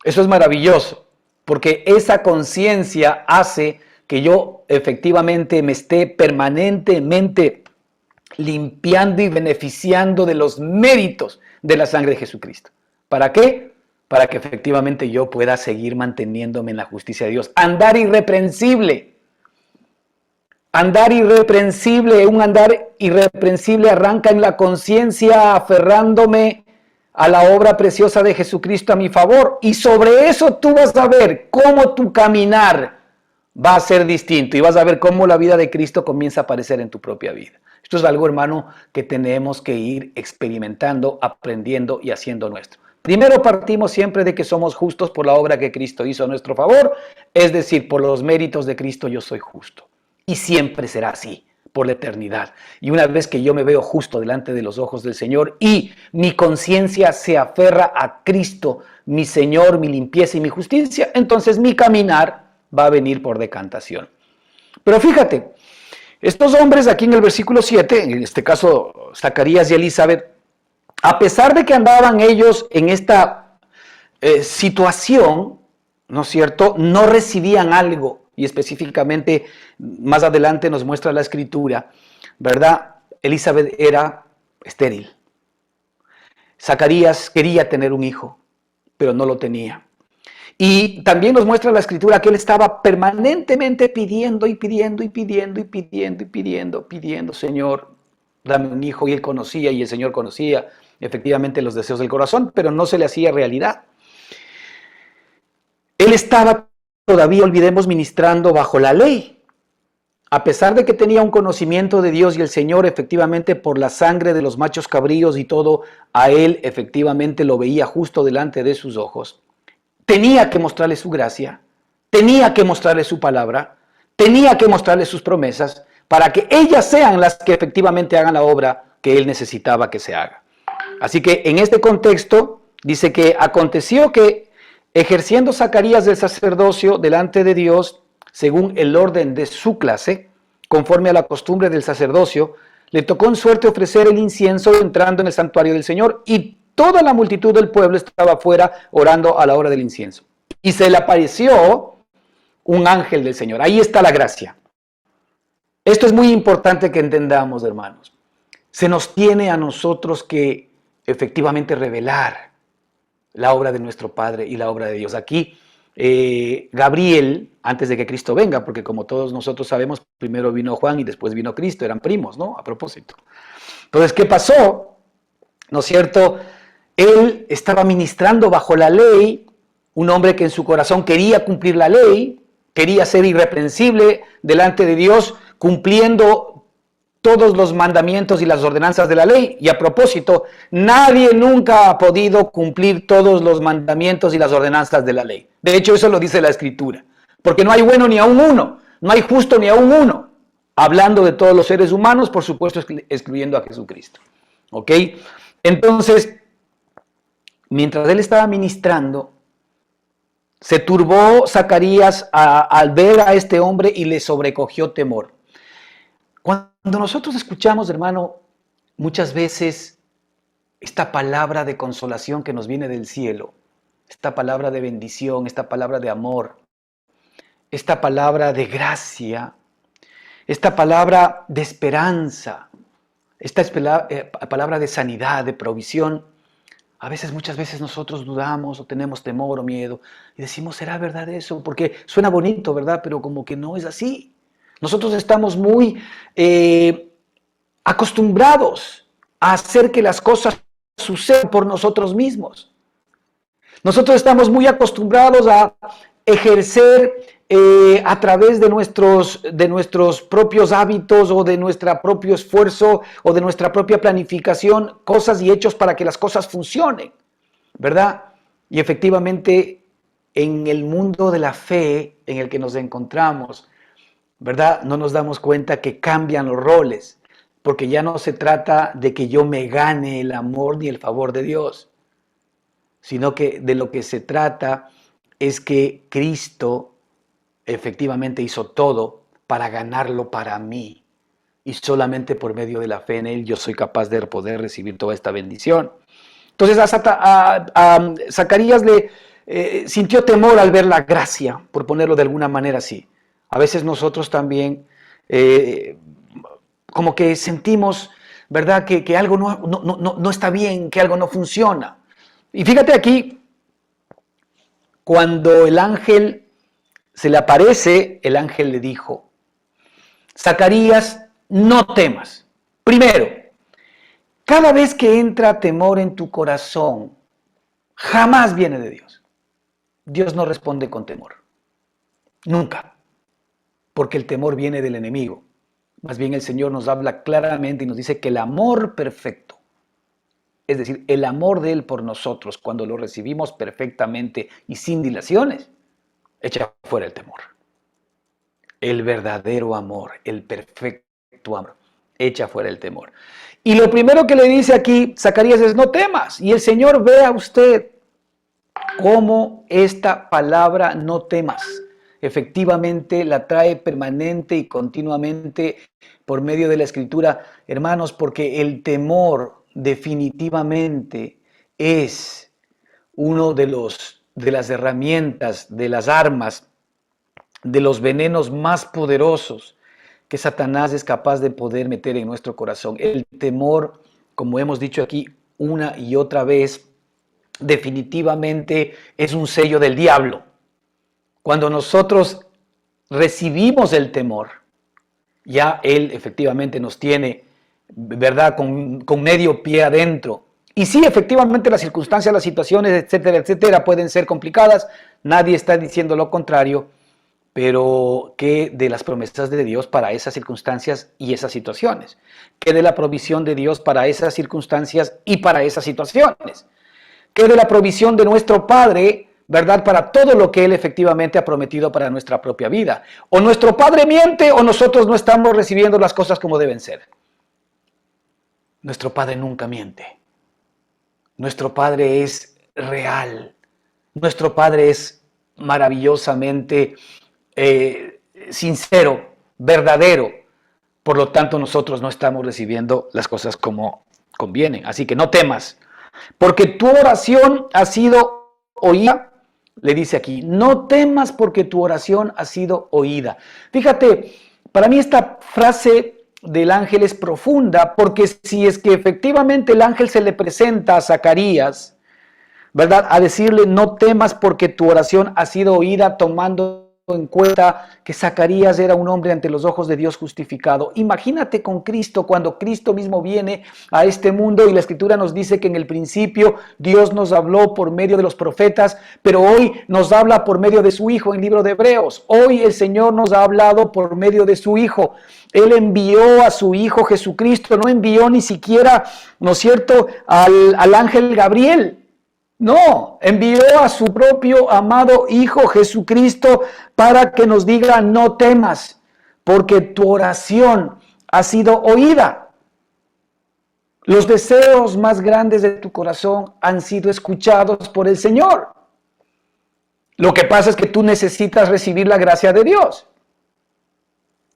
Eso es maravilloso, porque esa conciencia hace que yo efectivamente me esté permanentemente limpiando y beneficiando de los méritos de la sangre de Jesucristo. ¿Para qué? Para que efectivamente yo pueda seguir manteniéndome en la justicia de Dios. Andar irreprensible. Andar irreprensible, un andar irreprensible arranca en la conciencia aferrándome a la obra preciosa de Jesucristo a mi favor. Y sobre eso tú vas a ver cómo tu caminar va a ser distinto y vas a ver cómo la vida de Cristo comienza a aparecer en tu propia vida. Esto es algo, hermano, que tenemos que ir experimentando, aprendiendo y haciendo nuestro. Primero partimos siempre de que somos justos por la obra que Cristo hizo a nuestro favor, es decir, por los méritos de Cristo yo soy justo. Y siempre será así, por la eternidad. Y una vez que yo me veo justo delante de los ojos del Señor y mi conciencia se aferra a Cristo, mi Señor, mi limpieza y mi justicia, entonces mi caminar va a venir por decantación. Pero fíjate, estos hombres aquí en el versículo 7, en este caso Zacarías y Elizabeth, a pesar de que andaban ellos en esta situación, ¿no es cierto?, no recibían algo, y específicamente más adelante nos muestra la Escritura, ¿verdad? Elizabeth era estéril. Zacarías quería tener un hijo, pero no lo tenía. Y también nos muestra la escritura que él estaba permanentemente pidiendo y pidiendo y pidiendo y pidiendo y pidiendo, Señor, dame un hijo. Y él conocía y el Señor conocía efectivamente los deseos del corazón, pero no se le hacía realidad. Él estaba todavía, olvidemos, ministrando bajo la ley. A pesar de que tenía un conocimiento de Dios y el Señor efectivamente por la sangre de los machos cabríos y todo, a él efectivamente lo veía justo delante de sus ojos. Tenía que mostrarle su gracia, tenía que mostrarle su palabra, tenía que mostrarle sus promesas para que ellas sean las que efectivamente hagan la obra que él necesitaba que se haga. Así que en este contexto dice que aconteció que ejerciendo Zacarías del sacerdocio delante de Dios, según el orden de su clase, conforme a la costumbre del sacerdocio, le tocó en suerte ofrecer el incienso entrando en el santuario del Señor, y toda la multitud del pueblo estaba afuera orando a la hora del incienso. Y se le apareció un ángel del Señor. Ahí está la gracia. Esto es muy importante que entendamos, hermanos. Se nos tiene a nosotros que efectivamente revelar la obra de nuestro Padre y la obra de Dios. Aquí Gabriel, antes de que Cristo venga, porque como todos nosotros sabemos, primero vino Juan y después vino Cristo, eran primos, ¿no? A propósito. Entonces, ¿qué pasó? ¿No es cierto? Él estaba ministrando bajo la ley, un hombre que en su corazón quería cumplir la ley, quería ser irreprensible delante de Dios, cumpliendo todos los mandamientos y las ordenanzas de la ley. Y a propósito, nadie nunca ha podido cumplir todos los mandamientos y las ordenanzas de la ley. De hecho, eso lo dice la Escritura. Porque no hay bueno ni aún uno, no hay justo ni aún uno. Hablando de todos los seres humanos, por supuesto, excluyendo a Jesucristo. ¿Ok? Entonces, mientras él estaba ministrando, se turbó Zacarías al ver a este hombre y le sobrecogió temor. Cuando nosotros escuchamos, hermano, muchas veces esta palabra de consolación que nos viene del cielo, esta palabra de bendición, esta palabra de amor, esta palabra de gracia, esta palabra de esperanza, esta palabra de sanidad, de provisión, muchas veces nosotros dudamos o tenemos temor o miedo y decimos, ¿será verdad eso? Porque suena bonito, ¿verdad? Pero como que no es así. Nosotros estamos muy acostumbrados a hacer que las cosas sucedan por nosotros mismos. Nosotros estamos muy acostumbrados a ejercer a través de nuestros propios hábitos o de nuestro propio esfuerzo o de nuestra propia planificación, cosas y hechos para que las cosas funcionen, ¿verdad? Y efectivamente, en el mundo de la fe en el que nos encontramos, ¿verdad? No nos damos cuenta que cambian los roles, porque ya no se trata de que yo me gane el amor ni el favor de Dios, sino que de lo que se trata es que Cristo efectivamente hizo todo para ganarlo para mí. Y solamente por medio de la fe en Él yo soy capaz de poder recibir toda esta bendición. Entonces a Zacarías le sintió temor al ver la gracia, por ponerlo de alguna manera así. A veces nosotros también como que sentimos, ¿verdad?, que algo no está bien, que algo no funciona. Y fíjate aquí, cuando el ángel se le aparece, el ángel le dijo, Zacarías, no temas. Primero, cada vez que entra temor en tu corazón, jamás viene de Dios. Dios no responde con temor. Nunca. Porque el temor viene del enemigo. Más bien el Señor nos habla claramente y nos dice que el amor perfecto, es decir, el amor de Él por nosotros, cuando lo recibimos perfectamente y sin dilaciones, echa fuera el temor. El verdadero amor, el perfecto amor, echa fuera el temor. Y lo primero que le dice aquí Zacarías es, no temas. Y el Señor ve a usted cómo esta palabra, no temas, efectivamente la trae permanente y continuamente por medio de la Escritura, hermanos, porque el temor definitivamente es uno de las herramientas, de las armas, de los venenos más poderosos que Satanás es capaz de poder meter en nuestro corazón. El temor, como hemos dicho aquí una y otra vez, definitivamente es un sello del diablo. Cuando nosotros recibimos el temor, ya Él efectivamente nos tiene, ¿verdad?, con medio pie adentro. Y sí, efectivamente las circunstancias, las situaciones, etcétera, etcétera, pueden ser complicadas. Nadie está diciendo lo contrario, pero ¿qué de las promesas de Dios para esas circunstancias y esas situaciones? ¿Qué de la provisión de Dios para esas circunstancias y para esas situaciones? ¿Qué de la provisión de nuestro Padre, verdad, para todo lo que Él efectivamente ha prometido para nuestra propia vida? O nuestro Padre miente o nosotros no estamos recibiendo las cosas como deben ser. Nuestro Padre nunca miente. Nuestro Padre es real. Nuestro Padre es maravillosamente sincero, verdadero. Por lo tanto, nosotros no estamos recibiendo las cosas como convienen. Así que no temas, porque tu oración ha sido oída. Le dice aquí, no temas porque tu oración ha sido oída. Fíjate, para mí esta frase del ángel es profunda, porque si es que efectivamente el ángel se le presenta a Zacarías, ¿verdad?, a decirle, no temas porque tu oración ha sido oída, tomando en cuenta que Zacarías era un hombre ante los ojos de Dios justificado. Imagínate con Cristo, cuando Cristo mismo viene a este mundo y la Escritura nos dice que en el principio Dios nos habló por medio de los profetas, pero hoy nos habla por medio de su Hijo en el libro de Hebreos. Hoy el Señor nos ha hablado por medio de su Hijo. Él envió a su Hijo Jesucristo, no envió ni siquiera, ¿no es cierto?, al ángel Gabriel. No, envió a su propio amado Hijo Jesucristo para que nos diga, no temas, porque tu oración ha sido oída. Los deseos más grandes de tu corazón han sido escuchados por el Señor. Lo que pasa es que tú necesitas recibir la gracia de Dios.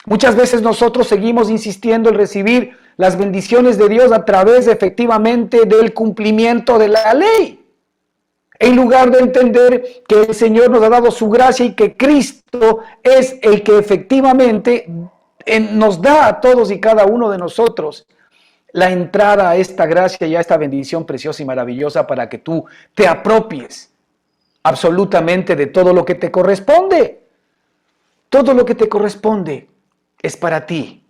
Muchas veces nosotros seguimos insistiendo en recibir las bendiciones de Dios a través efectivamente del cumplimiento de la ley, en lugar de entender que el Señor nos ha dado su gracia y que Cristo es el que efectivamente nos da a todos y cada uno de nosotros la entrada a esta gracia y a esta bendición preciosa y maravillosa para que tú te apropies absolutamente de todo lo que te corresponde. Todo lo que te corresponde es para ti,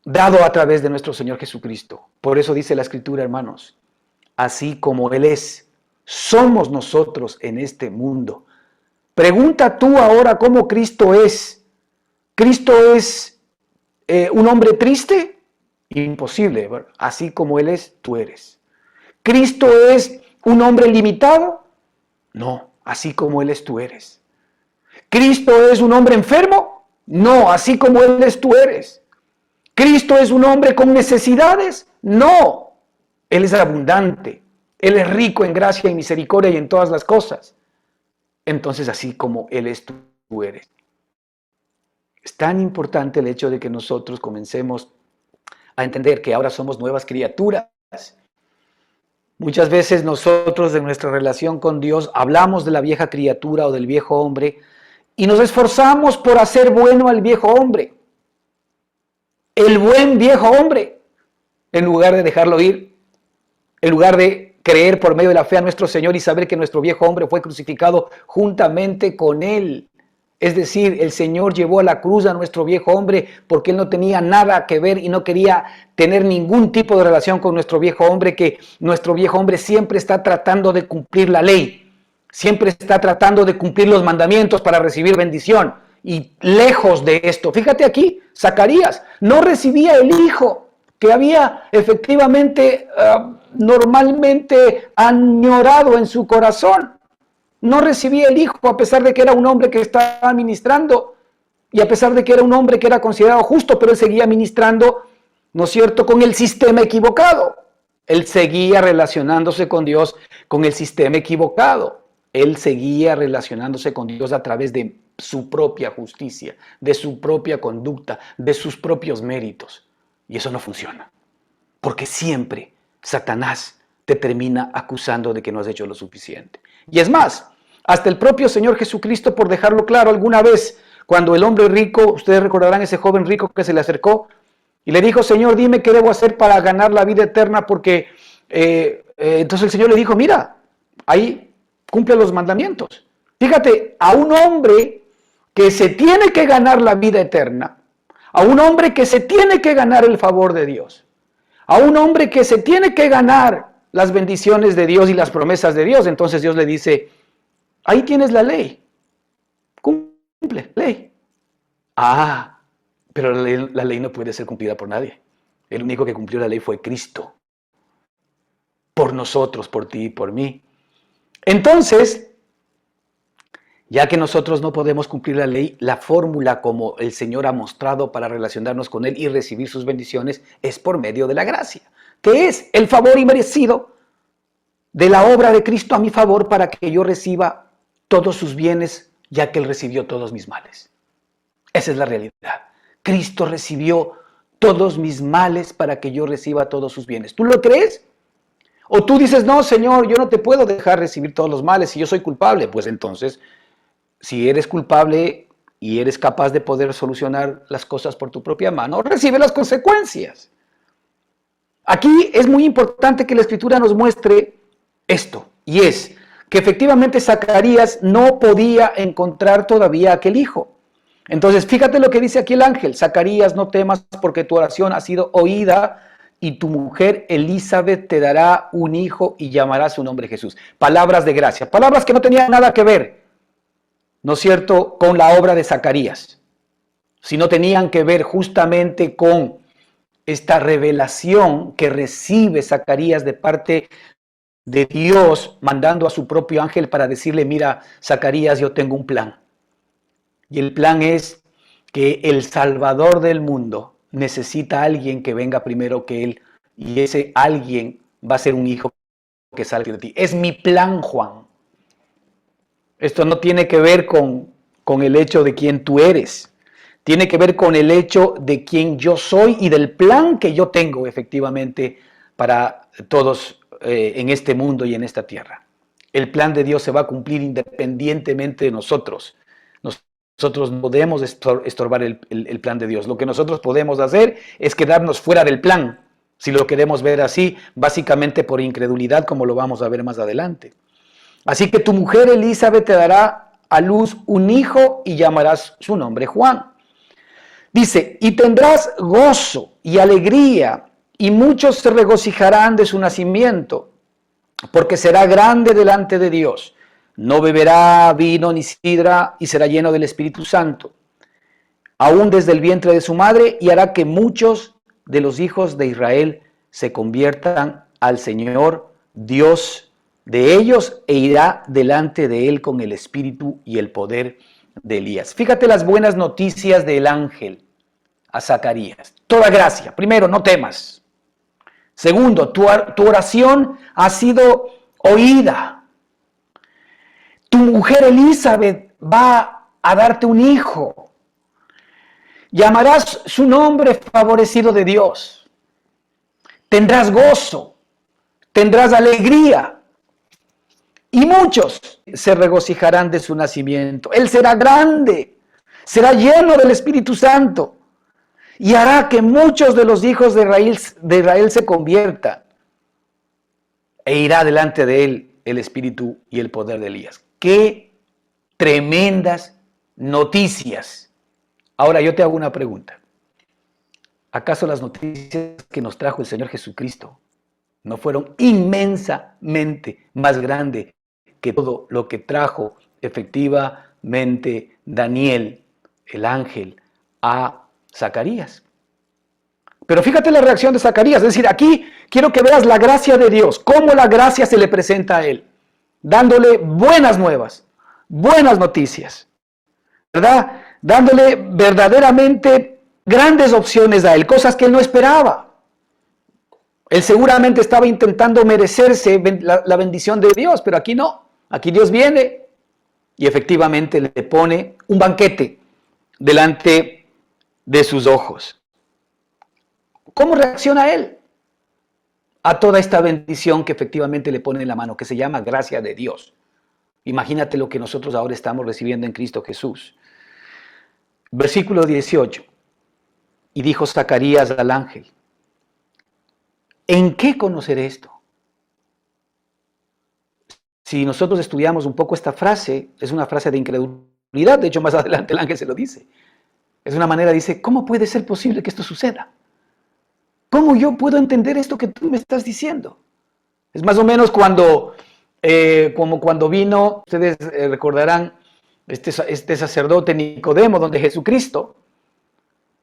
dado a través de nuestro Señor Jesucristo. Por eso dice la Escritura, hermanos, así como Él es, somos nosotros en este mundo. Pregunta tú ahora cómo Cristo es. ¿Cristo es un hombre triste? Imposible. Así como Él es, tú eres. ¿Cristo es un hombre limitado? No, así como Él es, tú eres. ¿Cristo es un hombre enfermo? No, así como Él es, tú eres. ¿Cristo es un hombre con necesidades? No, Él es abundante. Él es rico en gracia y misericordia y en todas las cosas. Entonces, así como Él es, tú eres. Es tan importante el hecho de que nosotros comencemos a entender que ahora somos nuevas criaturas. Muchas veces nosotros de nuestra relación con Dios hablamos de la vieja criatura o del viejo hombre y nos esforzamos por hacer bueno al viejo hombre. El buen viejo hombre, en lugar de dejarlo ir, en lugar de creer por medio de la fe a nuestro Señor y saber que nuestro viejo hombre fue crucificado juntamente con Él. Es decir, el Señor llevó a la cruz a nuestro viejo hombre porque Él no tenía nada que ver y no quería tener ningún tipo de relación con nuestro viejo hombre, que nuestro viejo hombre siempre está tratando de cumplir la ley, siempre está tratando de cumplir los mandamientos para recibir bendición. Y lejos de esto, fíjate aquí, Zacarías no recibía el hijo que había efectivamente normalmente añorado en su corazón. No recibía el hijo a pesar de que era un hombre que estaba ministrando y a pesar de que era un hombre que era considerado justo, pero él seguía ministrando, ¿no es cierto?, con el sistema equivocado. Él seguía relacionándose con Dios con el sistema equivocado. Él seguía relacionándose con Dios a través de su propia justicia, de su propia conducta, de sus propios méritos. Y eso no funciona, porque siempre Satanás te termina acusando de que no has hecho lo suficiente. Y es más, hasta el propio Señor Jesucristo, por dejarlo claro, alguna vez cuando el hombre rico, ustedes recordarán ese joven rico que se le acercó y le dijo, Señor, dime qué debo hacer para ganar la vida eterna, porque entonces el Señor le dijo, mira, ahí cumple los mandamientos. Fíjate, a un hombre que se tiene que ganar la vida eterna, a un hombre que se tiene que ganar el favor de Dios, a un hombre que se tiene que ganar las bendiciones de Dios y las promesas de Dios, entonces Dios le dice, ahí tienes la ley, cumple, ley. Ah, pero la ley no puede ser cumplida por nadie. El único que cumplió la ley fue Cristo. Por nosotros, por ti y por mí. Entonces, ya que nosotros no podemos cumplir la ley, la fórmula como el Señor ha mostrado para relacionarnos con Él y recibir sus bendiciones es por medio de la gracia, que es el favor inmerecido de la obra de Cristo a mi favor para que yo reciba todos sus bienes, ya que Él recibió todos mis males. Esa es la realidad. Cristo recibió todos mis males para que yo reciba todos sus bienes. ¿Tú lo crees? O tú dices, no, Señor, yo no te puedo dejar recibir todos los males si yo soy culpable. Pues entonces, si eres culpable y eres capaz de poder solucionar las cosas por tu propia mano, recibe las consecuencias. Aquí es muy importante que la Escritura nos muestre esto, y es que efectivamente Zacarías no podía encontrar todavía aquel hijo. Entonces, fíjate lo que dice aquí el ángel: Zacarías, no temas porque tu oración ha sido oída y tu mujer Elizabeth te dará un hijo y llamará su nombre Jesús. Palabras de gracia, palabras que no tenían nada que ver, ¿no es cierto?, con la obra de Zacarías, sino tenían que ver justamente con esta revelación que recibe Zacarías de parte de Dios, mandando a su propio ángel para decirle, mira, Zacarías, yo tengo un plan. Y el plan es que el Salvador del mundo necesita a alguien que venga primero que él, y ese alguien va a ser un hijo que salga de ti. Es mi plan, Juan. Esto no tiene que ver con el hecho de quién tú eres. Tiene que ver con el hecho de quién yo soy y del plan que yo tengo efectivamente para todos en este mundo y en esta tierra. El plan de Dios se va a cumplir independientemente de nosotros. Nosotros no podemos estorbar el plan de Dios. Lo que nosotros podemos hacer es quedarnos fuera del plan, si lo queremos ver así, básicamente por incredulidad, como lo vamos a ver más adelante. Así que tu mujer Elizabeth te dará a luz un hijo y llamarás su nombre Juan. Dice, y tendrás gozo y alegría, y muchos se regocijarán de su nacimiento, porque será grande delante de Dios. No beberá vino ni sidra, y será lleno del Espíritu Santo, aún desde el vientre de su madre, y hará que muchos de los hijos de Israel se conviertan al Señor, Dios de ellos, e irá delante de él con el espíritu y el poder de Elías. Fíjate las buenas noticias del ángel a Zacarías. Toda gracia. Primero, no temas. Segundo, tu oración ha sido oída. Tu mujer Elizabeth va a darte un hijo. Llamarás su nombre favorecido de Dios. Tendrás gozo, tendrás alegría. Y muchos se regocijarán de su nacimiento. Él será grande, será lleno del Espíritu Santo y hará que muchos de los hijos de Israel se conviertan. E irá delante de él el Espíritu y el poder de Elías. ¡Qué tremendas noticias! Ahora yo te hago una pregunta. ¿Acaso las noticias que nos trajo el Señor Jesucristo no fueron inmensamente más grandes que todo lo que trajo efectivamente Daniel, el ángel, a Zacarías? Pero fíjate la reacción de Zacarías, es decir, aquí quiero que veas la gracia de Dios, cómo la gracia se le presenta a él, dándole buenas nuevas, buenas noticias, ¿verdad? Dándole verdaderamente grandes opciones a él, cosas que él no esperaba. Él seguramente estaba intentando merecerse la bendición de Dios, pero aquí no. Aquí Dios viene y efectivamente le pone un banquete delante de sus ojos. ¿Cómo reacciona él a toda esta bendición que efectivamente le pone en la mano, que se llama gracia de Dios? Imagínate lo que nosotros ahora estamos recibiendo en Cristo Jesús. Versículo 18. Y dijo Zacarías al ángel, ¿en qué conoceré esto? Si nosotros estudiamos un poco esta frase, es una frase de incredulidad, de hecho más adelante el ángel se lo dice. Es una manera, dice, ¿cómo puede ser posible que esto suceda? ¿Cómo yo puedo entender esto que tú me estás diciendo? Es más o menos como cuando vino, ustedes recordarán, este sacerdote Nicodemo, donde Jesucristo,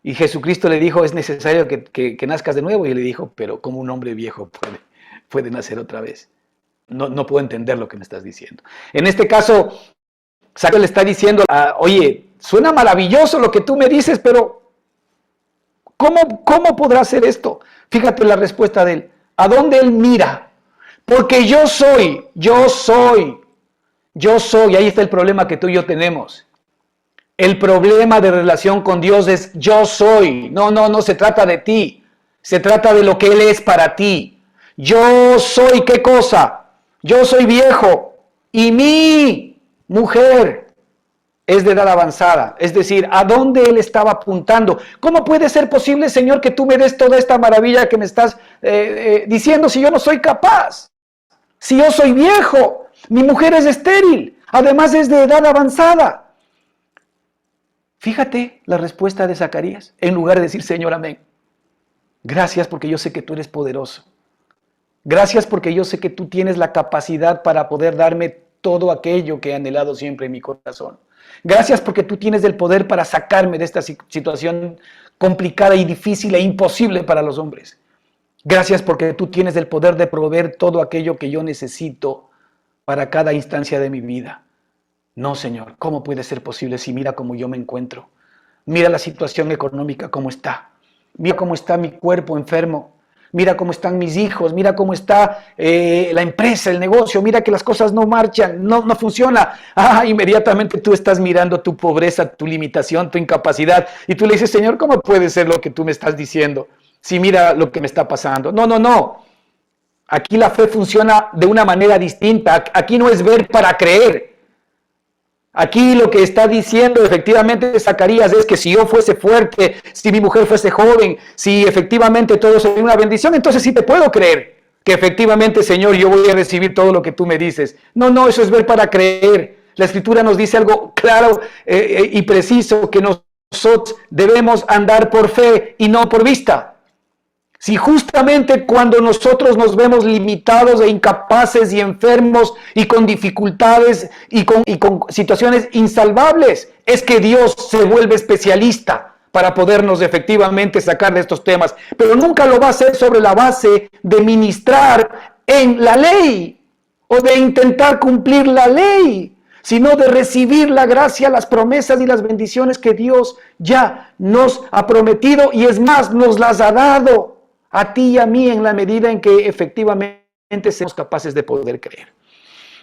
y Jesucristo le dijo, es necesario que nazcas de nuevo, y él le dijo, pero ¿cómo un hombre viejo puede nacer otra vez? No puedo entender lo que me estás diciendo. En este caso, Zacarías le está diciendo, oye, suena maravilloso lo que tú me dices, pero ¿cómo podrá hacer esto? Fíjate la respuesta de él. ¿A dónde él mira? Porque yo soy. Ahí está el problema que tú y yo tenemos. El problema de relación con Dios es yo soy. No se trata de ti. Se trata de lo que Él es para ti. Yo soy, ¿qué cosa? Yo soy viejo y mi mujer es de edad avanzada. Es decir, ¿a dónde Él estaba apuntando? ¿Cómo puede ser posible, Señor, que tú me des toda esta maravilla que me estás diciendo si yo no soy capaz? Si yo soy viejo, mi mujer es estéril, además es de edad avanzada. Fíjate la respuesta de Zacarías, en lugar de decir, Señor, amén. Gracias porque yo sé que tú eres poderoso. Gracias porque yo sé que tú tienes la capacidad para poder darme todo aquello que he anhelado siempre en mi corazón. Gracias porque tú tienes el poder para sacarme de esta situación complicada y difícil e imposible para los hombres. Gracias porque tú tienes el poder de proveer todo aquello que yo necesito para cada instancia de mi vida. No, Señor, ¿cómo puede ser posible si mira cómo yo me encuentro? Mira la situación económica cómo está. Mira cómo está mi cuerpo enfermo. Mira cómo están mis hijos. Mira cómo está la empresa, el negocio. Mira que las cosas no marchan, no funciona. Inmediatamente tú estás mirando tu pobreza, tu limitación, tu incapacidad. Y tú le dices, Señor, ¿cómo puede ser lo que tú me estás diciendo? Si mira lo que me está pasando. No. Aquí la fe funciona de una manera distinta. Aquí no es ver para creer. Aquí lo que está diciendo efectivamente Zacarías es que si yo fuese fuerte, si mi mujer fuese joven, si efectivamente todo sería una bendición, entonces sí te puedo creer que efectivamente, Señor, yo voy a recibir todo lo que tú me dices. No, eso es ver para creer. La Escritura nos dice algo claro y preciso, que nosotros debemos andar por fe y no por vista. Si justamente cuando nosotros nos vemos limitados e incapaces y enfermos y con dificultades y con situaciones insalvables, es que Dios se vuelve especialista para podernos efectivamente sacar de estos temas. Pero nunca lo va a hacer sobre la base de ministrar en la ley o de intentar cumplir la ley, sino de recibir la gracia, las promesas y las bendiciones que Dios ya nos ha prometido y es más, nos las ha dado a ti y a mí en la medida en que efectivamente seamos capaces de poder creer.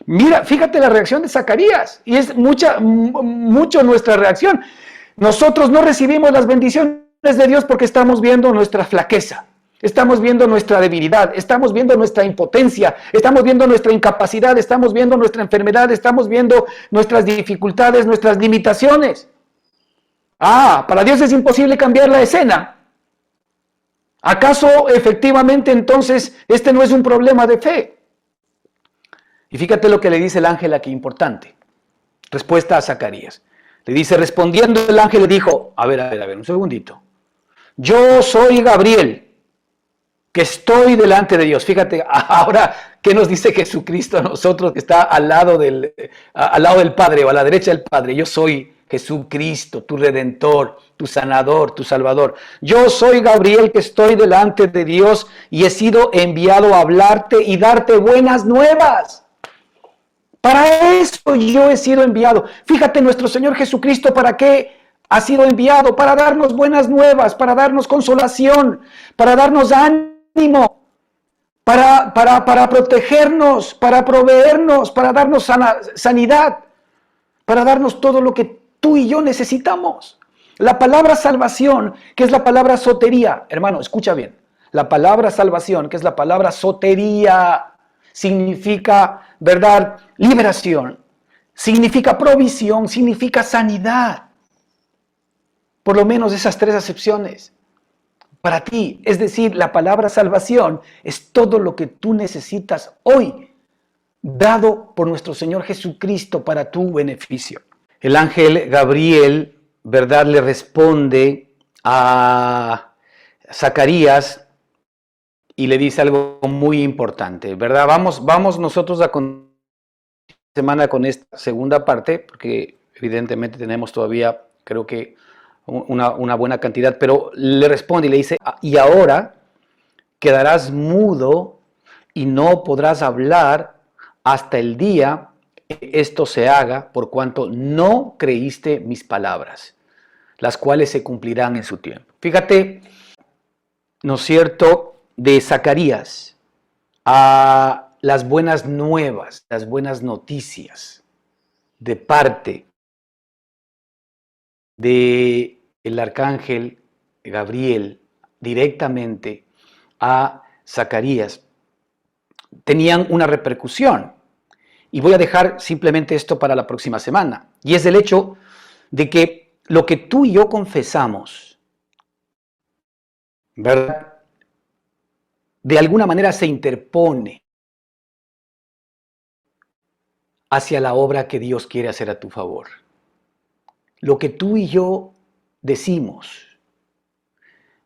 Mira, fíjate la reacción de Zacarías, y es mucho nuestra reacción. Nosotros no recibimos las bendiciones de Dios porque estamos viendo nuestra flaqueza, estamos viendo nuestra debilidad, estamos viendo nuestra impotencia, estamos viendo nuestra incapacidad, estamos viendo nuestra enfermedad, estamos viendo nuestras dificultades, nuestras limitaciones. Para Dios es imposible cambiar la escena. ¿Acaso efectivamente entonces este no es un problema de fe? Y fíjate lo que le dice el ángel aquí, importante. Respuesta a Zacarías. Le dice, respondiendo el ángel le dijo, a ver, un segundito. Yo soy Gabriel, que estoy delante de Dios. Fíjate, ahora, ¿qué nos dice Jesucristo a nosotros que está al lado del Padre o a la derecha del Padre? Yo soy Jesucristo, tu Redentor, tu Sanador, tu Salvador. Yo soy Gabriel que estoy delante de Dios y he sido enviado a hablarte y darte buenas nuevas. Para eso yo he sido enviado. Fíjate, nuestro Señor Jesucristo, ¿para qué ha sido enviado? Para darnos buenas nuevas, para darnos consolación, para darnos ánimo, para protegernos, para proveernos, para darnos sanidad, para darnos todo lo que tú y yo necesitamos. La palabra salvación, que es la palabra sotería, hermano, escucha bien. La palabra salvación, que es la palabra sotería, significa, ¿verdad?, liberación, significa provisión, significa sanidad. Por lo menos esas tres acepciones. Para ti, es decir, la palabra salvación es todo lo que tú necesitas hoy dado por nuestro Señor Jesucristo para tu beneficio. El ángel Gabriel, ¿verdad?, le responde a Zacarías y le dice algo muy importante, ¿verdad? Vamos nosotros a semana con esta segunda parte, porque evidentemente tenemos todavía, creo que, una buena cantidad, pero le responde y le dice, y ahora quedarás mudo y no podrás hablar hasta el día que esto se haga, por cuanto no creíste mis palabras, las cuales se cumplirán en su tiempo. Fíjate, ¿no es cierto?, de Zacarías a las buenas nuevas, las buenas noticias de parte de el arcángel Gabriel directamente a Zacarías, tenían una repercusión. Y voy a dejar simplemente esto para la próxima semana. Y es el hecho de que lo que tú y yo confesamos, ¿verdad?, de alguna manera se interpone hacia la obra que Dios quiere hacer a tu favor. Lo que tú y yo decimos,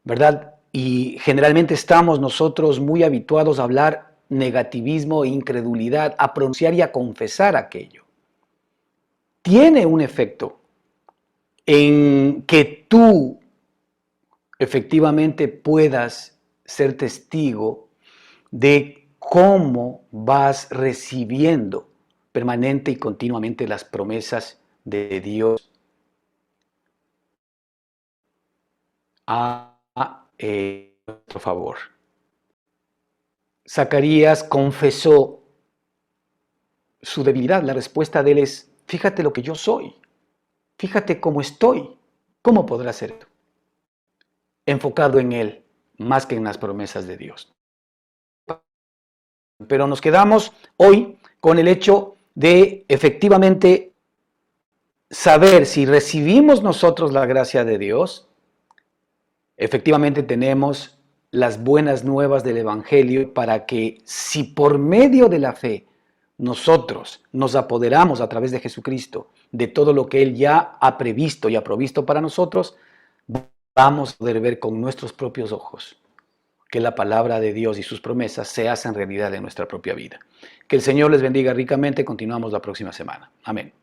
¿verdad? Y generalmente estamos nosotros muy habituados a hablar negativismo e incredulidad, a pronunciar y a confesar aquello. Tiene un efecto en que tú efectivamente puedas ser testigo de cómo vas recibiendo permanente y continuamente las promesas de Dios a nuestro favor. Zacarías confesó su debilidad. La respuesta de él es, fíjate lo que yo soy, fíjate cómo estoy, ¿cómo podrás ser tú? Enfocado en él más que en las promesas de Dios. Pero nos quedamos hoy con el hecho de efectivamente saber si recibimos nosotros la gracia de Dios, efectivamente tenemos las buenas nuevas del Evangelio para que si por medio de la fe nosotros nos apoderamos a través de Jesucristo de todo lo que Él ya ha previsto y ha provisto para nosotros, vamos a poder ver con nuestros propios ojos que la palabra de Dios y sus promesas se hacen realidad en nuestra propia vida. Que el Señor les bendiga ricamente. Continuamos la próxima semana. Amén.